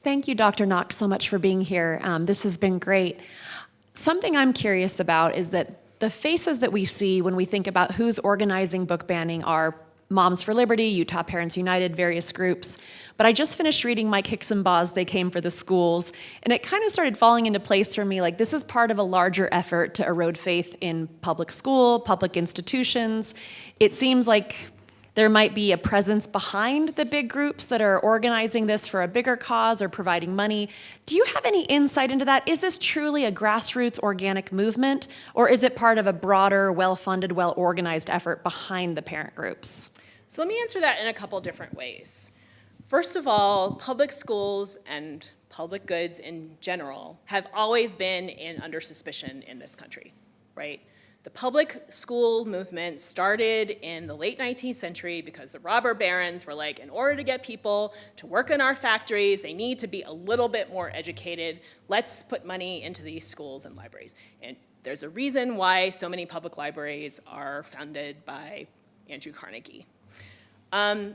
Thank you, Dr. Knox, so much for being here. This has been great. Something I'm curious about is that the faces that we see when we think about who's organizing book banning are Moms for Liberty, Utah Parents United, various groups. But I just finished reading Mike Hicksonbaugh's They Came for the Schools, and it kind of started falling into place for me, like this is part of a larger effort to erode faith in public school, public institutions. It seems like there might be a presence behind the big groups that are organizing this for a bigger cause or providing money. Do you have any insight into that? Is this truly a grassroots organic movement, or is it part of a broader, well-funded, well-organized effort behind the parent groups? So let me answer that in a couple different ways. First of all, public schools and public goods in general have always been under suspicion in this country, right? The public school movement started in the late 19th century because the robber barons were like, in order to get people to work in our factories, they need to be a little bit more educated. Let's put money into these schools and libraries. And there's a reason why so many public libraries are founded by Andrew Carnegie.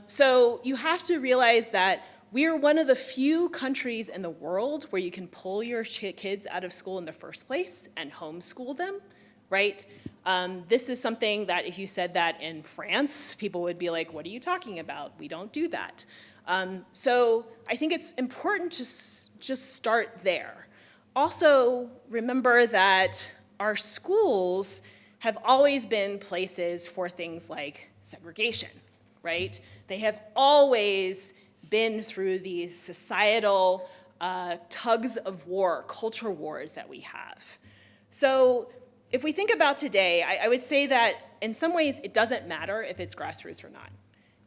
So you have to realize that we are one of the few countries in the world where you can pull your kids out of school in the first place and homeschool them, right? This is something that if you said that in France, people would be like, what are you talking about? We don't do that. So I think it's important to just start there. Also, remember that our schools have always been places for things like segregation, right? They have always been through these societal tugs of war, culture wars that we have. So if we think about today, I would say that in some ways it doesn't matter if it's grassroots or not.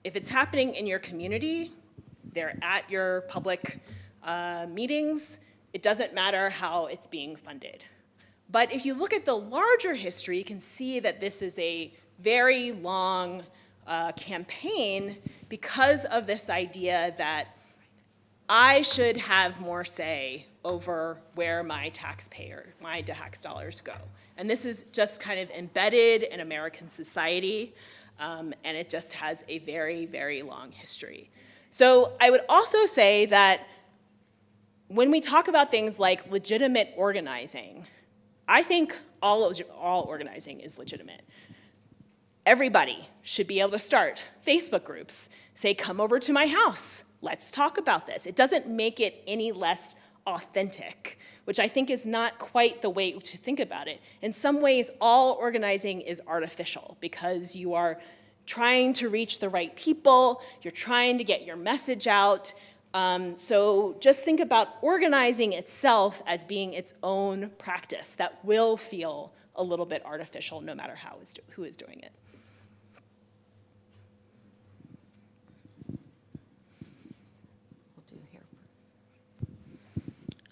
If it's happening in your community, they're at your public meetings, it doesn't matter how it's being funded. But if you look at the larger history, you can see that this is a very long campaign because of this idea that I should have more say over where my tax dollars go. And this is just kind of embedded in American society, and it just has a very, very long history. So I would also say that when we talk about things like legitimate organizing, I think all organizing is legitimate. Everybody should be able to start Facebook groups, say, come over to my house, let's talk about this. It doesn't make it any less authentic, which I think is not quite the way to think about it. In some ways, all organizing is artificial because you are trying to reach the right people, you're trying to get your message out. So just think about organizing itself as being its own practice that will feel a little bit artificial no matter who is doing it.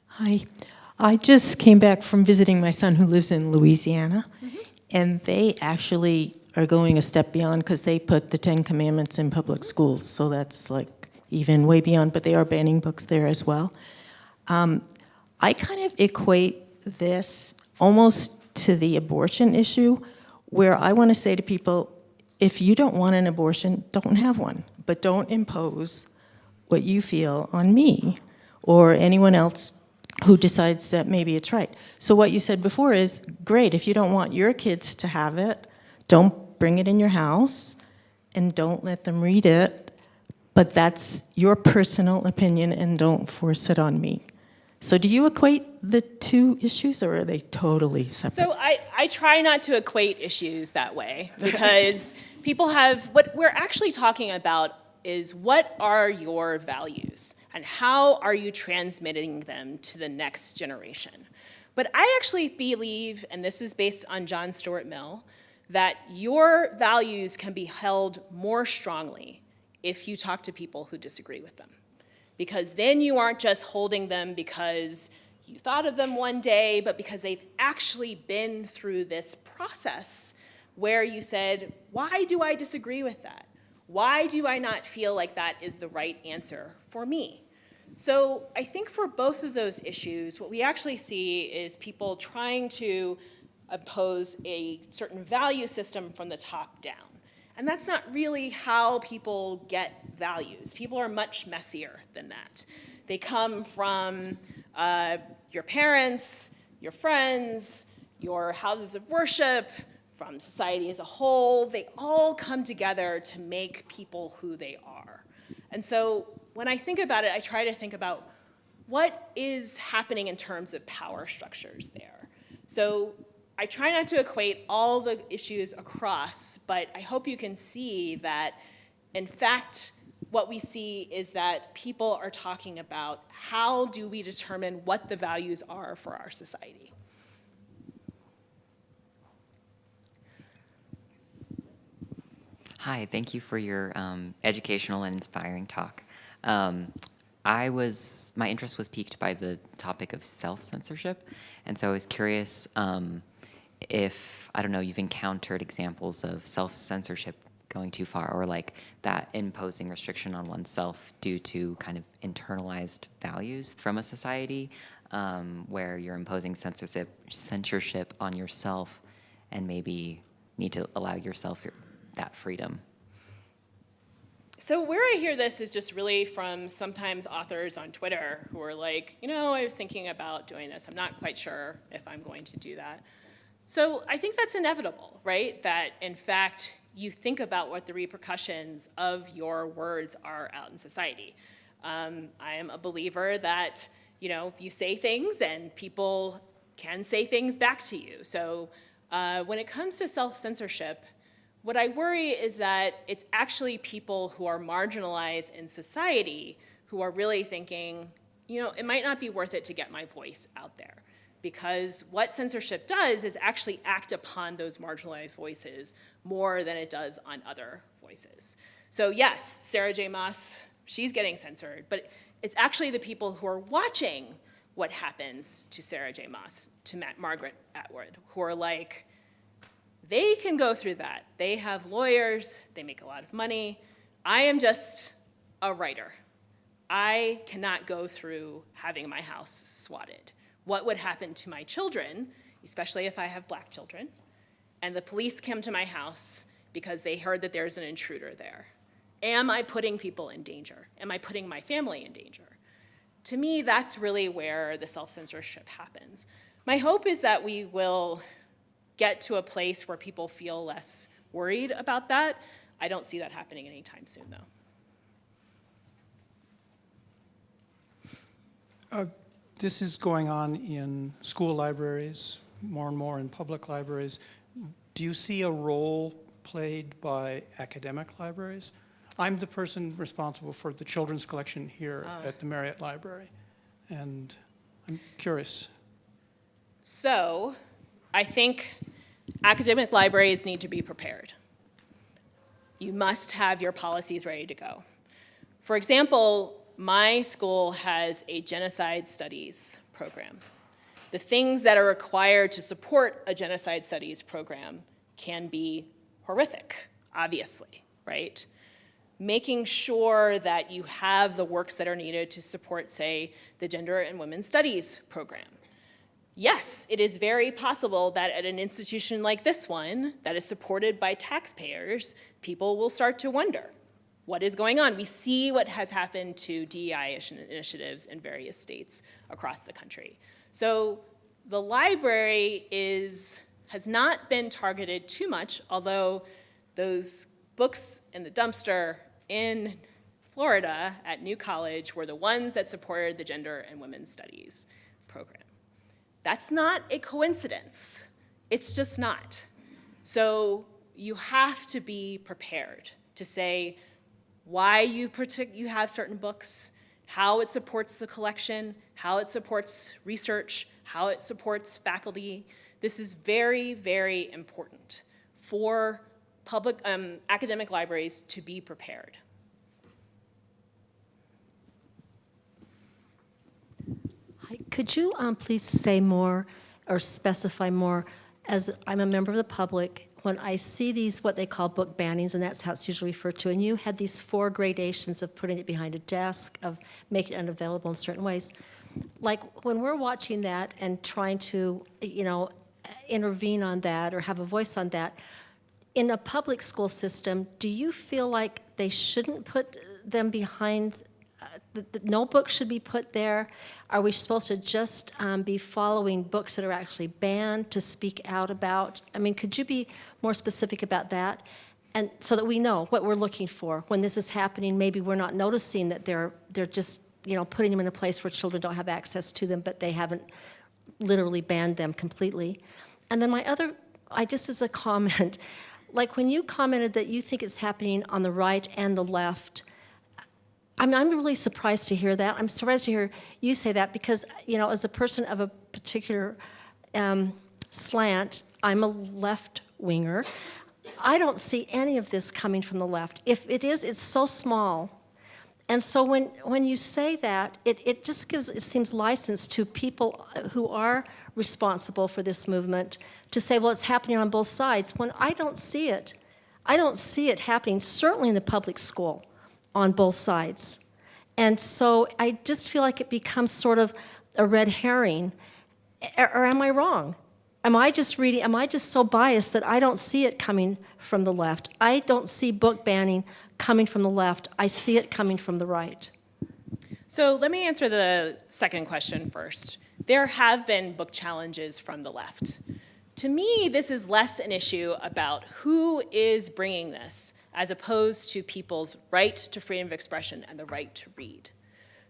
Hi. I just came back from visiting my son who lives in Louisiana, and they actually are going a step beyond because they put the 10 Commandments in public schools, so that's like even way beyond, but they are banning books there as well. I kind of equate this almost to the abortion issue, where I want to say to people, if you don't want an abortion, don't have one, but don't impose what you feel on me or anyone else who decides that maybe it's right. So what you said before is great. If you don't want your kids to have it, don't bring it in your house and don't let them read it, but that's your personal opinion and don't force it on me. So do you equate the two issues, or are they totally separate? So I try not to equate issues that way because people have, what we're actually talking about is what are your values and how are you transmitting them to the next generation? But I actually believe, and this is based on John Stuart Mill, that your values can be held more strongly if you talk to people who disagree with them. Because then you aren't just holding them because you thought of them one day, but because they've actually been through this process where you said, why do I disagree with that? Why do I not feel like that is the right answer for me? So I think for both of those issues, what we actually see is people trying to impose a certain value system from the top down. And that's not really how people get values. People are much messier than that. They come from your parents, your friends, your houses of worship, from society as a whole. They all come together to make people who they are. And so when I think about it, I try to think about what is happening in terms of power structures there. So I try not to equate all the issues across, but I hope you can see that, in fact, what we see is that people are talking about how do we determine what the values are for our society. Hi, thank you for your educational and inspiring talk. my interest was piqued by the topic of self-censorship, and so I was curious if, I don't know, you've encountered examples of self-censorship going too far, or like that imposing restriction on oneself due to kind of internalized values from a society, where you're imposing censorship on yourself and maybe need to allow yourself that freedom. So where I hear this is just really from sometimes authors on Twitter who are like, I was thinking about doing this. I'm not quite sure if I'm going to do that. So I think that's inevitable, right? That in fact, you think about what the repercussions of your words are out in society. I am a believer that, you say things and people can say things back to you. So when it comes to self-censorship, what I worry is that it's actually people who are marginalized in society who are really thinking, it might not be worth it to get my voice out there. Because what censorship does is actually act upon those marginalized voices more than it does on other voices. So yes, Sarah J. Maas, she's getting censored, but it's actually the people who are watching what happens to Sarah J. Maas, to Margaret Atwood, who are like, they can go through that. They have lawyers, they make a lot of money. I am just a writer. I cannot go through having my house swatted. What would happen to my children, especially if I have black children, and the police come to my house because they heard that there's an intruder there? Am I putting people in danger? Am I putting my family in danger? To me, that's really where the self-censorship happens. My hope is that we will get to a place where people feel less worried about that. I don't see that happening anytime soon, though. This is going on in school libraries, more and more in public libraries. Do you see a role played by academic libraries? I'm the person responsible for the children's collection here at the Marriott Library, and I'm curious. So, I think academic libraries need to be prepared. You must have your policies ready to go. For example, my school has a genocide studies program. The things that are required to support a genocide studies program can be horrific, obviously, right? Making sure that you have the works that are needed to support, say, the gender and women's studies program. Yes, it is very possible that at an institution like this one, that is supported by taxpayers, people will start to wonder, what is going on? We see what has happened to DEI initiatives in various states across the country. So the library has not been targeted too much, although those books in the dumpster in Florida at New College were the ones that supported the gender and women's studies program. That's not a coincidence. It's just not. So you have to be prepared to say why you have certain books, how it supports the collection, how it supports research, how it supports faculty. This is very, very important for public academic libraries to be prepared. Hi, could you please say more or specify more? As I'm a member of the public, when I see these, what they call book bannings, and that's how it's usually referred to, and you had these 4 gradations of putting it behind a desk, of making it unavailable in certain ways. Like when we're watching that and trying to, intervene on that or have a voice on that, in a public school system, do you feel like they shouldn't put them behind, no book should be put there? Are we supposed to just be following books that are actually banned to speak out about? I mean, could you be more specific about that? And so that we know what we're looking for. When this is happening, maybe we're not noticing that they're just, putting them in a place where children don't have access to them, but they haven't literally banned them completely. And then just as a comment, like when you commented that you think it's happening on the right and the left, I'm really surprised to hear that. I'm surprised to hear you say that because, as a person of a particular slant, I'm a left-winger. I don't see any of this coming from the left. If it is, it's so small. And so when you say that, it just gives, it seems, license to people who are responsible for this movement to say, well, it's happening on both sides, when I don't see it. I don't see it happening, certainly in the public school, on both sides. And so I just feel like it becomes sort of a red herring. Or am I wrong? Am I just so biased that I don't see it coming from the left? I don't see book banning coming from the left. I see it coming from the right. So let me answer the second question first. There have been book challenges from the left. To me, this is less an issue about who is bringing this, as opposed to people's right to freedom of expression and the right to read.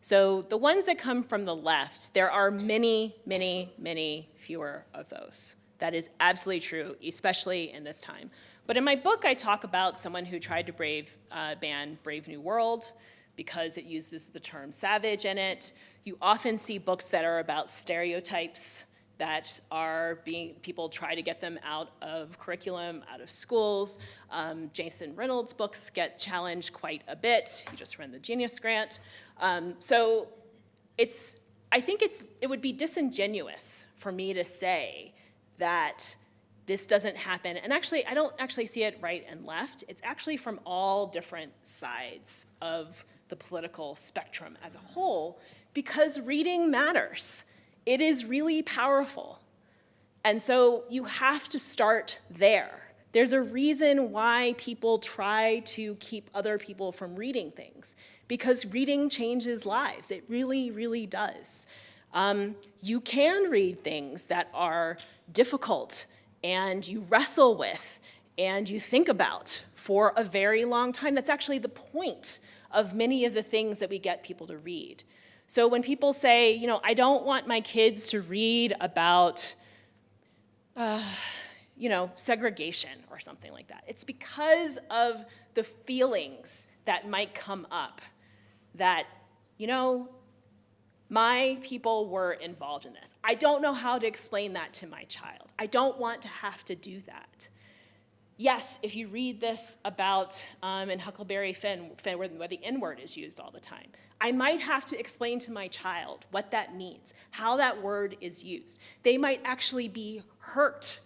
So the ones that come from the left, there are many, many, many fewer of those. That is absolutely true, especially in this time. But in my book, I talk about someone who tried to ban Brave New World because it uses the term savage in it. You often see books that are about stereotypes that are people try to get them out of curriculum, out of schools. Jason Reynolds' books get challenged quite a bit. He just ran the Genius Grant. So I think it would be disingenuous for me to say that this doesn't happen. And actually, I don't actually see it right and left. It's actually from all different sides of the political spectrum as a whole, because reading matters. It is really powerful. And so you have to start there. There's a reason why people try to keep other people from reading things, because reading changes lives. It really, really does. You can read things that are difficult and you wrestle with and you think about for a very long time. That's actually the point of many of the things that we get people to read. So when people say, I don't want my kids to read about, segregation or something like that, it's because of the feelings that might come up that, my people were involved in this. I don't know how to explain that to my child. I don't want to have to do that. Yes, if you read this about in Huckleberry Finn where the N-word is used all the time, I might have to explain to my child what that means, how that word is used. They might actually be hurt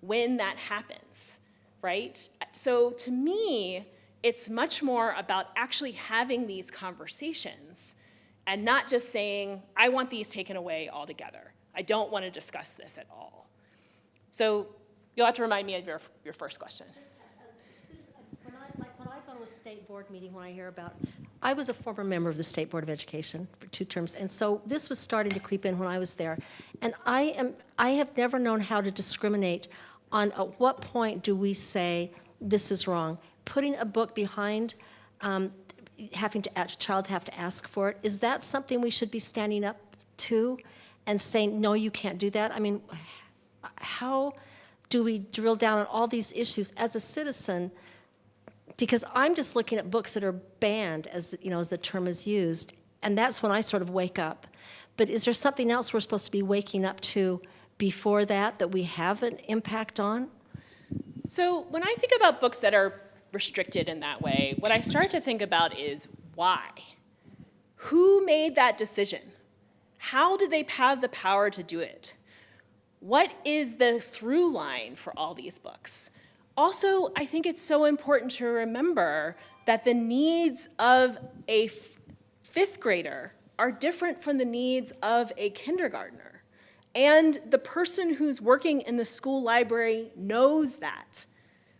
when that happens, right? So to me, it's much more about actually having these conversations and not just saying, I want these taken away altogether. I don't want to discuss this at all. So you'll have to remind me of your first question. When I go to a state board meeting, when I hear about, I was a former member of the State Board of Education for 2 terms, and so this was starting to creep in when I was there. And I have never known how to discriminate on at what point do we say this is wrong. Putting a book behind having a child have to ask for it, is that something we should be standing up to and saying, no, you can't do that? I mean, how do we drill down on all these issues as a citizen? Because I'm just looking at books that are banned, as the term is used, and that's when I sort of wake up. But is there something else we're supposed to be waking up to before that we have an impact on? So when I think about books that are restricted in that way, what I start to think about is why? Who made that decision? How did they have the power to do it? What is the through line for all these books? Also, I think it's so important to remember that the needs of a 5th grader are different from the needs of a kindergartner. And the person who's working in the school library knows that,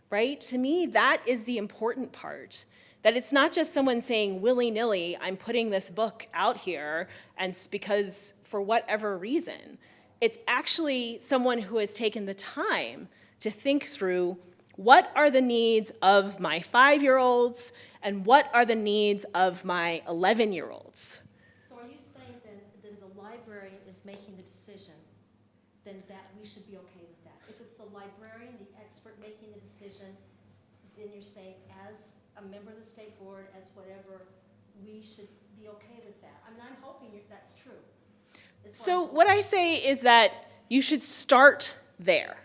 right? To me, that is the important part. That it's not just someone saying willy-nilly, I'm putting this book out here, and because for whatever reason. It's actually someone who has taken the time to think through what are the needs of my 5-year-olds and what are the needs of my 11-year-olds. So are you saying then the librarian is making the decision, then that we should be okay with that? If it's the librarian, the expert making the decision, then you're saying as a member of the state board, as whatever, we should be okay with that. I mean, I'm hoping that's true. So what I say is that you should start there.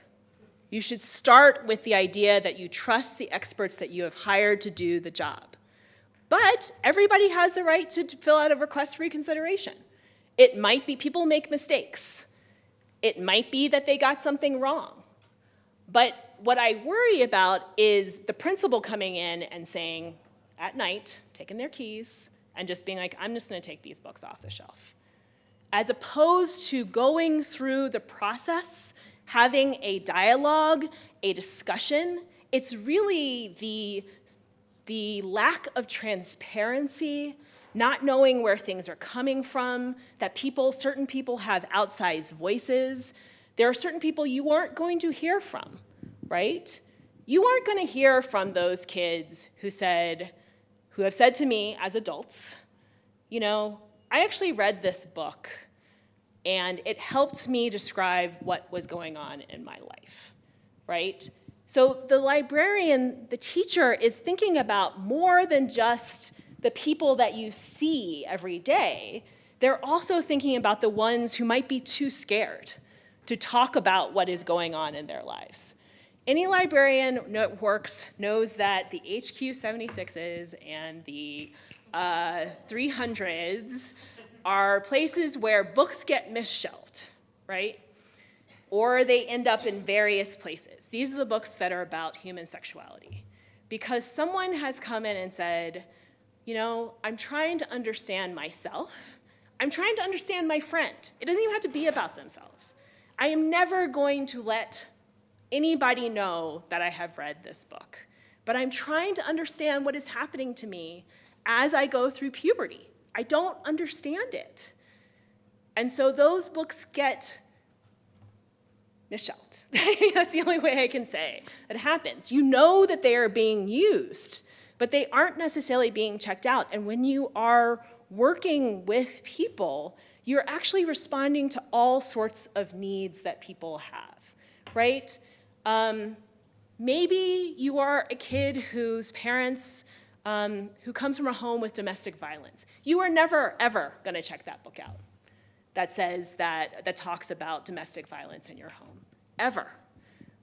You should start with the idea that you trust the experts that you have hired to do the job. But everybody has the right to fill out a request for reconsideration. It might be people make mistakes. It might be that they got something wrong. But what I worry about is the principal coming in and saying, at night, taking their keys, and just being like, I'm just going to take these books off the shelf. As opposed to going through the process, having a dialogue, a discussion, it's really the lack of transparency, not knowing where things are coming from, that certain people have outsized voices. There are certain people you aren't going to hear from, right? You aren't going to hear from those kids who have said to me as adults, you know, I actually read this book and it helped me describe what was going on in my life, right? So the librarian, the teacher, is thinking about more than just the people that you see every day. They're also thinking about the ones who might be too scared to talk about what is going on in their lives. Any librarian that works knows that the HQ 76s and the 300s are places where books get misshelved, right? Or they end up in various places. These are the books that are about human sexuality. Because someone has come in and said, you know, I'm trying to understand myself. I'm trying to understand my friend. It doesn't even have to be about themselves. I am never going to let anybody know that I have read this book. But I'm trying to understand what is happening to me as I go through puberty. I don't understand it. And so those books get misshelved. That's the only way I can say that happens. You know that they are being used, but they aren't necessarily being checked out. And when you are working with people, you're actually responding to all sorts of needs that people have, right? Maybe you are a kid whose parents, who comes from a home with domestic violence. You are never, ever going to check that book out that says that talks about domestic violence in your home, ever.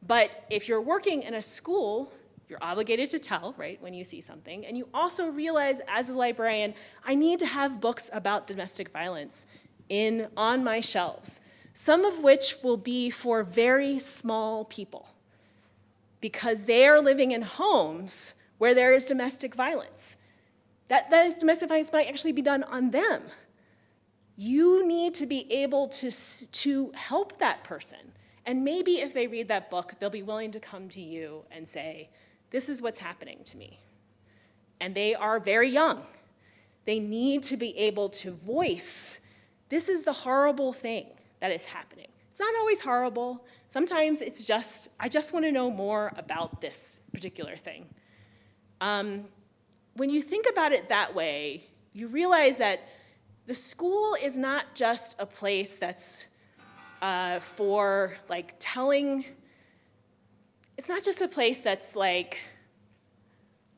But if you're working in a school, you're obligated to tell, right, when you see something. And you also realize as a librarian, I need to have books about domestic violence on my shelves, some of which will be for very small people because they are living in homes where there is domestic violence. That domestic violence might actually be done on them. You need to be able to help that person. And maybe if they read that book, they'll be willing to come to you and say, this is what's happening to me. And they are very young. They need to be able to voice, this is the horrible thing that is happening. It's not always horrible. Sometimes it's just, I just want to know more about this particular thing. When you think about it that way, you realize that the school is not just a place that's for like telling, it's not just a place that's like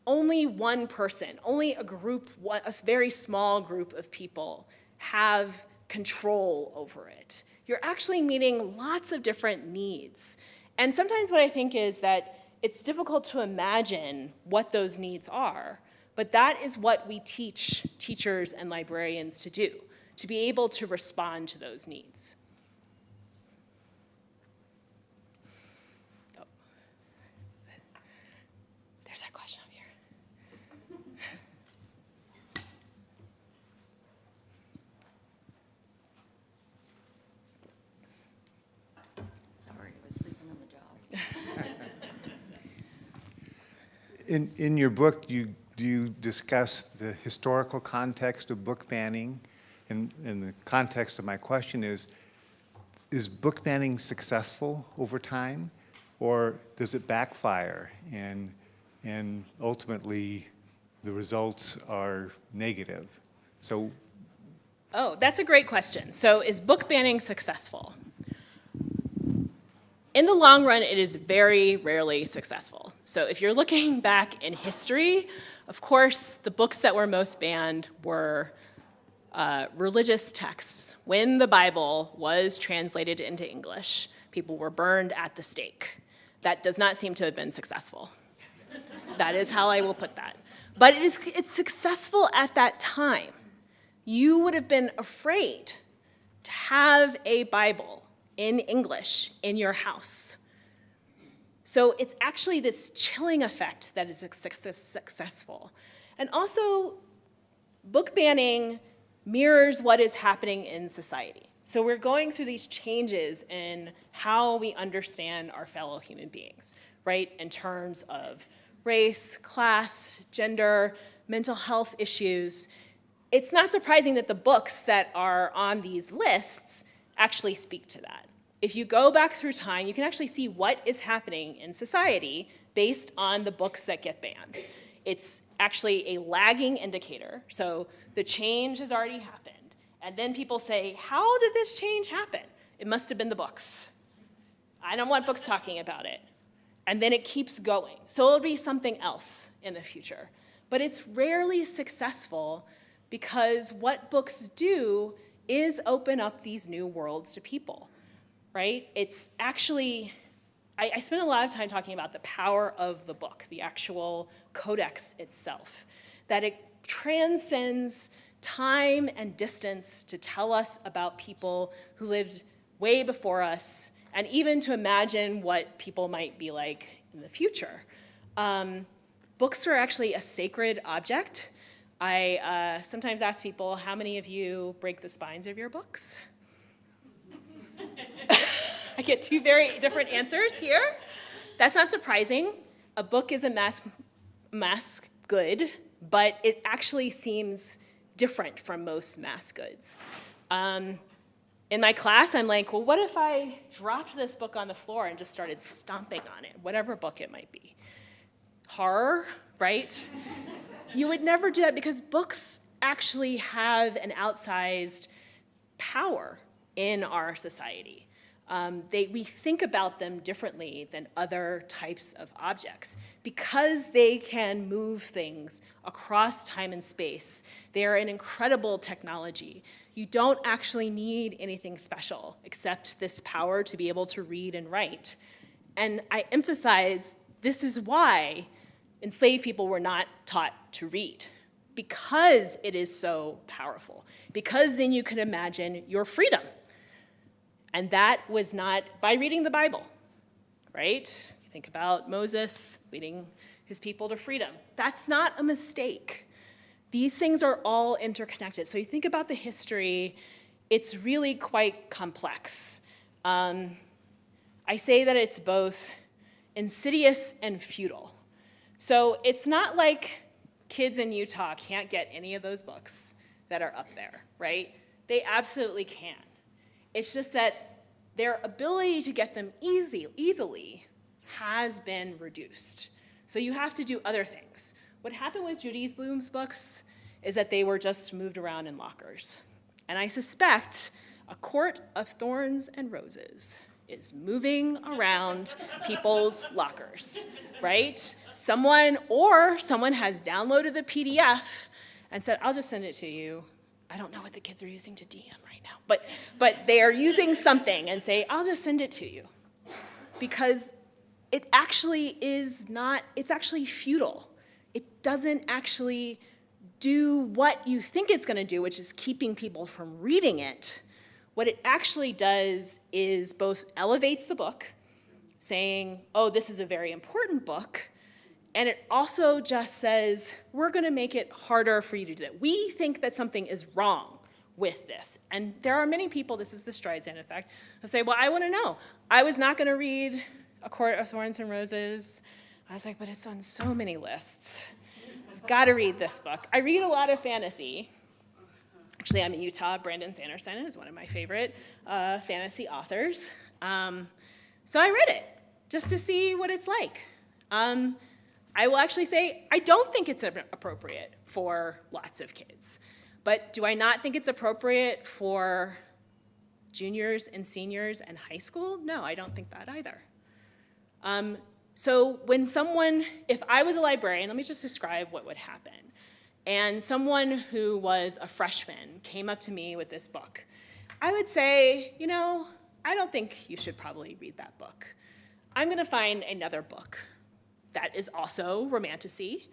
only one person, only a group, a very small group of people have control over it. You're actually meeting lots of different needs. And sometimes what I think is that it's difficult to imagine what those needs are, but that is what we teach teachers and librarians to do, to be able to respond to those needs. Oh. There's that question up here. Sorry, I was sleeping on the job. In your book, do you discuss the historical context of book banning? And the context of my question is book banning successful over time, or does it backfire and ultimately the results are negative? So, oh, that's a great question. So is book banning successful? In the long run, it is very rarely successful. So if you're looking back in history, of course, the books that were most banned were religious texts. When the Bible was translated into English, people were burned at the stake. That does not seem to have been successful. That is how I will put that. But it's successful at that time. You would have been afraid to have a Bible in English in your house. So it's actually this chilling effect that is successful. And also, book banning mirrors what is happening in society. So we're going through these changes in how we understand our fellow human beings, right? In terms of race, class, gender, mental health issues. It's not surprising that the books that are on these lists actually speak to that. If you go back through time, you can actually see what is happening in society based on the books that get banned. It's actually a lagging indicator. So the change has already happened. And then people say, how did this change happen? It must have been the books. I don't want books talking about it. And then it keeps going. So it'll be something else in the future. But it's rarely successful because what books do is open up these new worlds to people, right? It's actually, I spend a lot of time talking about the power of the book, the actual codex itself, that it transcends time and distance to tell us about people who lived way before us, and even to imagine what people might be like in the future. Books are actually a sacred object. I sometimes ask people, how many of you break the spines of your books? I get two very different answers here. That's not surprising. A book is a mass good, but it actually seems different from most mass goods. In my class, I'm like, well, what if I dropped this book on the floor and just started stomping on it, whatever book it might be? Horror, right? You would never do that because books actually have an outsized power in our society. We think about them differently than other types of objects. Because they can move things across time and space, they are an incredible technology. You don't actually need anything special except this power to be able to read and write. And I emphasize this is why enslaved people were not taught to read, because it is so powerful, because then you can imagine your freedom. And that was not by reading the Bible, right? You think about Moses leading his people to freedom. That's not a mistake. These things are all interconnected. So you think about the history, it's really quite complex. I say that it's both insidious and futile. So it's not like kids in Utah can't get any of those books that are up there, right? They absolutely can. It's just that their ability to get them easily has been reduced. So you have to do other things. What happened with Judy Blume's books is that they were just moved around in lockers. And I suspect A Court of Thorns and Roses is moving around people's lockers, right? Someone has downloaded the PDF and said, I'll just send it to you. I don't know what the kids are using to DM right now, but they are using something and say, I'll just send it to you. Because it actually is not, it's actually futile. It doesn't actually do what you think it's going to do, which is keeping people from reading it. What it actually does is both elevates the book, saying, oh, this is a very important book, and it also just says, we're going to make it harder for you to do that. We think that something is wrong with this. And there are many people, this is the Streisand effect, who say, well, I want to know. I was not going to read A Court of Thorns and Roses. I was like, but it's on so many lists. I've got to read this book. I read a lot of fantasy. Actually, I'm in Utah. Brandon Sanderson is one of my favorite fantasy authors. So I read it just to see what it's like. I will actually say I don't think it's appropriate for lots of kids. But do I not think it's appropriate for juniors and seniors and high school? No, I don't think that either. So when if I was a librarian, let me just describe what would happen. And someone who was a freshman came up to me with this book. I would say, I don't think you should probably read that book. I'm going to find another book that is also romantasy,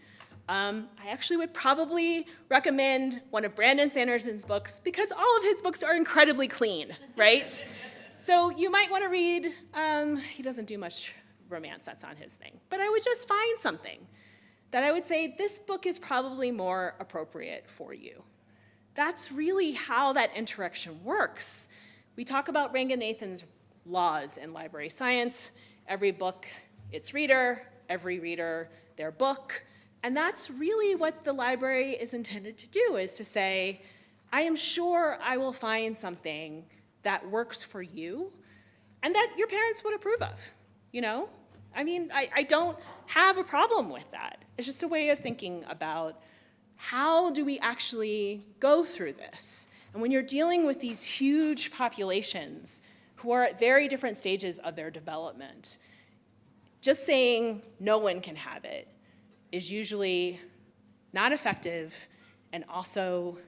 I actually would probably recommend one of Brandon Sanderson's books because all of his books are incredibly clean, right? So you might want to read, he doesn't do much romance, that's not his thing, but I would just find something that I would say, this book is probably more appropriate for you. That's really how that interaction works. We talk about Ranganathan's laws in library science. Every book, its reader, every reader, their book. And that's really what the library is intended to do, is to say, I am sure I will find something that works for you and that your parents would approve of, you know? I mean, I don't have a problem with that. It's just a way of thinking about how do we actually go through this? And when you're dealing with these huge populations who are at very different stages of their development, just saying no one can have it is usually not effective and also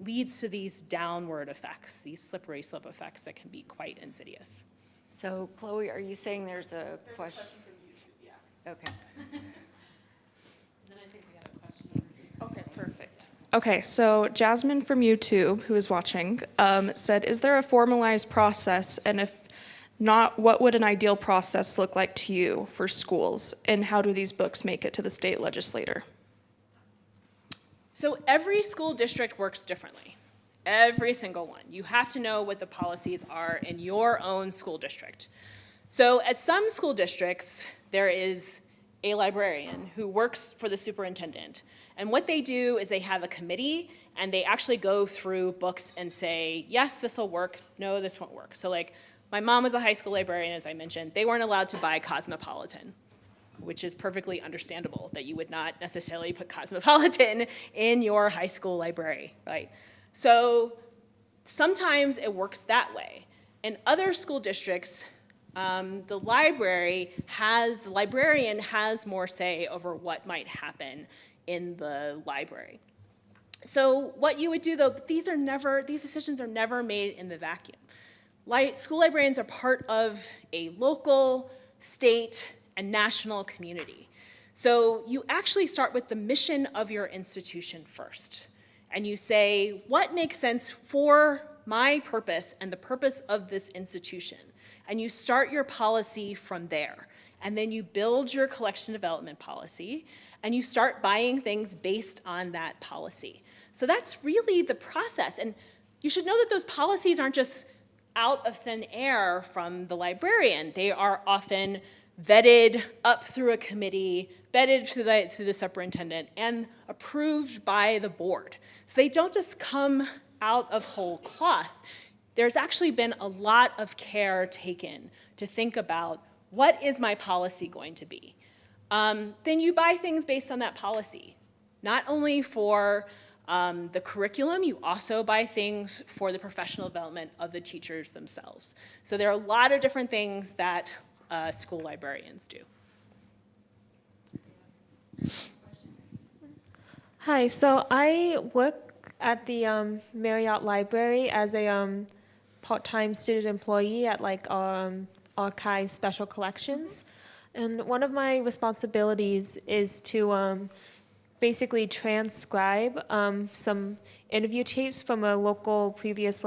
leads to these downward effects, these slippery slope effects that can be quite insidious. So, Chloe, are you saying there's a question? from YouTube, yeah. Okay. And then I think we had a question over here. Okay, perfect. Okay, so Jasmine from YouTube, who is watching, said, is there a formalized process, and if not, what would an ideal process look like to you for schools, and how do these books make it to the state legislator? So every school district works differently. Every single one. You have to know what the policies are in your own school district. So at some school districts, there is a librarian who works for the superintendent. And what they do is they have a committee, and they actually go through books and say, yes, this will work, no, this won't work. So like, my mom was a high school librarian, as I mentioned. They weren't allowed to buy Cosmopolitan, which is perfectly understandable that you would not necessarily put Cosmopolitan in your high school library, right? So sometimes it works that way. In other school districts, the librarian has more say over what might happen in the library. So what you would do, though, these decisions are never made in the vacuum. School librarians are part of a local, state, and national community. So you actually start with the mission of your institution first. And you say, what makes sense for my purpose and the purpose of this institution? And you start your policy from there. And then you build your collection development policy, and you start buying things based on that policy. So that's really the process. And you should know that those policies aren't just out of thin air from the librarian. They are often vetted up through a committee, vetted through the superintendent, and approved by the board. So they don't just come out of whole cloth. There's actually been a lot of care taken to think about, what is my policy going to be? Then you buy things based on that policy, not only for the curriculum, you also buy things for the professional development of the teachers themselves. So there are a lot of different things that school librarians do. Hi, so I work at the Marriott Library as a part-time student employee at archives special collections. And one of my responsibilities is to basically transcribe some interview tapes from a local previous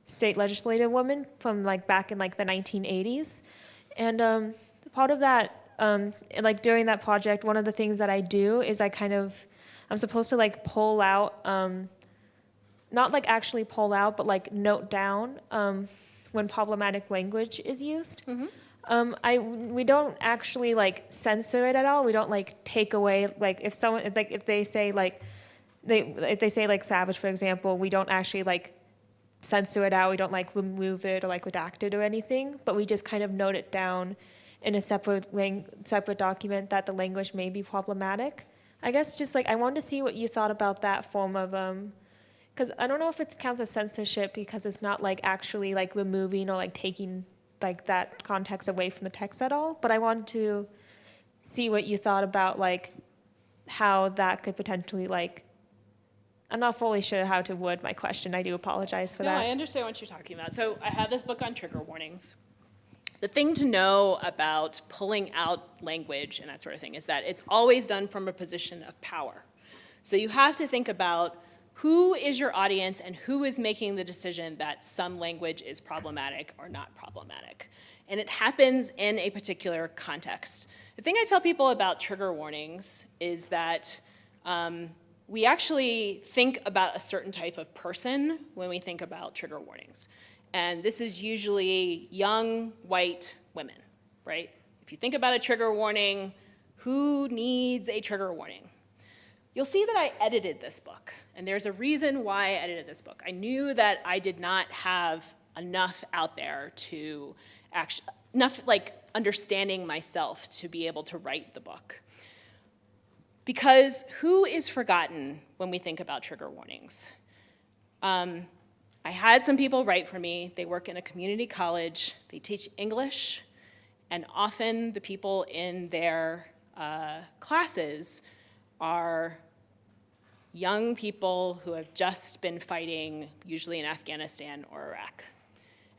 state legislative woman from back in the 1980s. And part of that, during that project, one of the things that I do is I'm supposed to pull out, not actually pull out, but note down when problematic language is used. Mm-hmm. We don't actually censor it at all. We don't take away if they say savage, for example, we don't actually censor it out. We don't remove it or redact it or anything, but we just kind of note it down in a separate document that the language may be problematic. I guess just I wanted to see what you thought about that form of because I don't know if it counts as censorship because it's not actually removing or taking that context away from the text at all, but I wanted to see what you thought about how that could potentially I'm not fully sure how to word my question. I do apologize for that. No, I understand what you're talking about. So I have this book on trigger warnings. The thing to know about pulling out language and that sort of thing is that it's always done from a position of power. So you have to think about who is your audience and who is making the decision that some language is problematic or not problematic. And it happens in a particular context. The thing I tell people about trigger warnings is that we actually think about a certain type of person when we think about trigger warnings. And this is usually young, white women, right? If you think about a trigger warning, who needs a trigger warning? You'll see that I edited this book, and there's a reason why I edited this book. I knew that I did not have enough out there to enough understanding myself to be able to write the book. Because who is forgotten when we think about trigger warnings? I had some people write for me. They work in a community college. They teach English, and often the people in their classes are young people who have just been fighting, usually in Afghanistan or Iraq.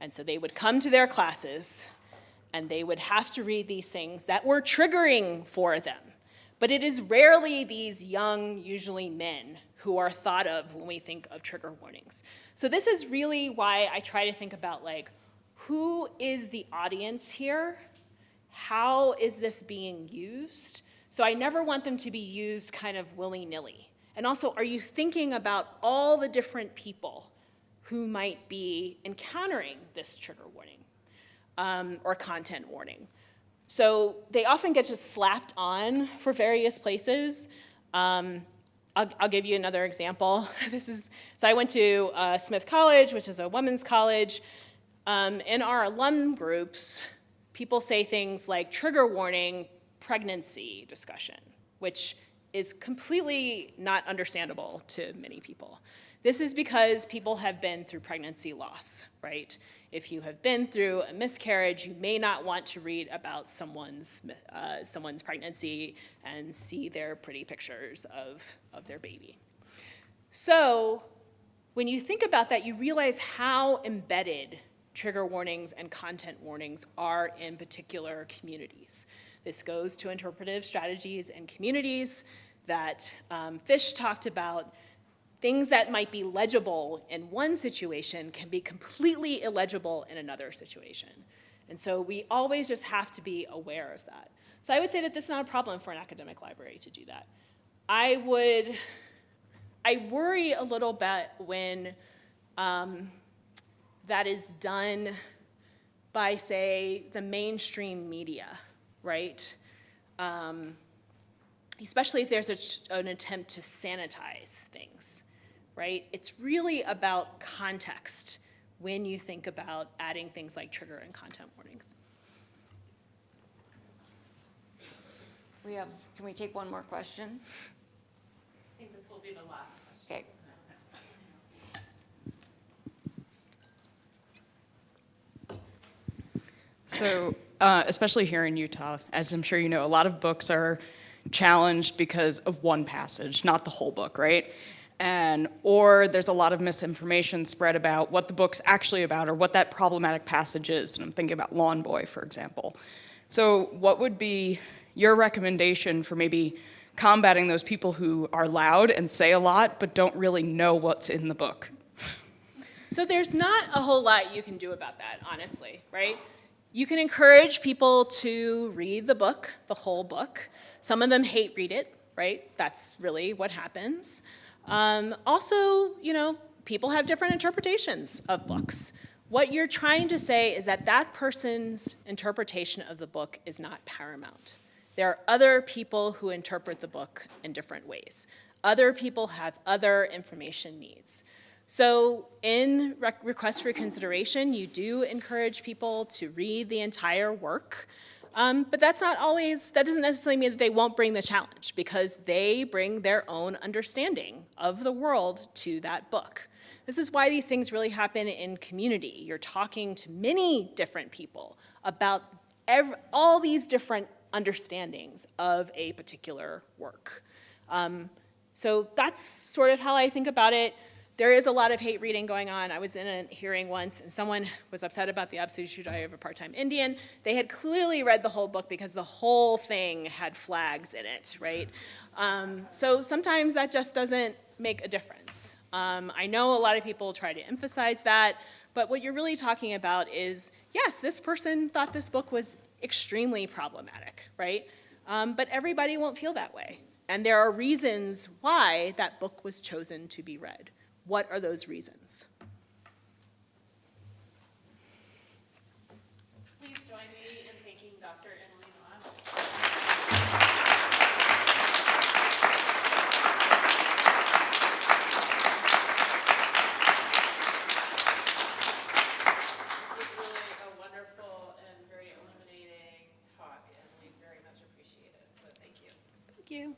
And so they would come to their classes, and they would have to read these things that were triggering for them. But it is rarely these young, usually men, who are thought of when we think of trigger warnings. So this is really why I try to think about who is the audience here? How is this being used? So I never want them to be used kind of willy-nilly. And also, are you thinking about all the different people who might be encountering this trigger warning or content warning? So they often get just slapped on for various places. I'll give you another example. So I went to Smith College, which is a women's college. In our alum groups, people say things like trigger warning, pregnancy discussion, which is completely not understandable to many people. This is because people have been through pregnancy loss, right? If you have been through a miscarriage, you may not want to read about someone's pregnancy and see their pretty pictures of their baby. So when you think about that, you realize how embedded trigger warnings and content warnings are in particular communities. This goes to interpretive strategies in communities that Fish talked about. Things that might be legible in one situation can be completely illegible in another situation. And so we always just have to be aware of that. So I would say that this is not a problem for an academic library to do that. I worry a little bit when that is done by, say, the mainstream media, right? Especially if there's an attempt to sanitize things, right? It's really about context when you think about adding things like trigger and content warnings. Can we take one more question? I think this will be the last question. Okay. So, especially here in Utah, as I'm sure you know, a lot of books are challenged because of one passage, not the whole book, right? Or there's a lot of misinformation spread about what the book's actually about or what that problematic passage is. And I'm thinking about Lawn Boy, for example. So what would be your recommendation for maybe combating those people who are loud and say a lot but don't really know what's in the book? So there's not a whole lot you can do about that, honestly, right? You can encourage people to read the book, the whole book. Some of them hate read it, right? That's really what happens. Also, people have different interpretations of books. What you're trying to say is that that person's interpretation of the book is not paramount. There are other people who interpret the book in different ways. Other people have other information needs. So in request for consideration, you do encourage people to read the entire work, but that doesn't necessarily mean that they won't bring the challenge, because they bring their own understanding of the world to that book. This is why these things really happen in community. You're talking to many different people about all these different understandings of a particular work. So that's sort of how I think about it. there is a lot of hate reading going on. I was in a hearing once, and someone was upset about the absolute diary of a part-time Indian. They had clearly read the whole book because the whole thing had flags in it, right? So sometimes that just doesn't make a difference. I know a lot of people try to emphasize that, but what you're really talking about is, yes, this person thought this book was extremely problematic, right? But everybody won't feel that way. And there are reasons why that book was chosen to be read. What are those reasons? Please join me in thanking Dr. Emily Knox. This was really a wonderful and very illuminating talk, and we very much appreciate it, so thank you. Thank you.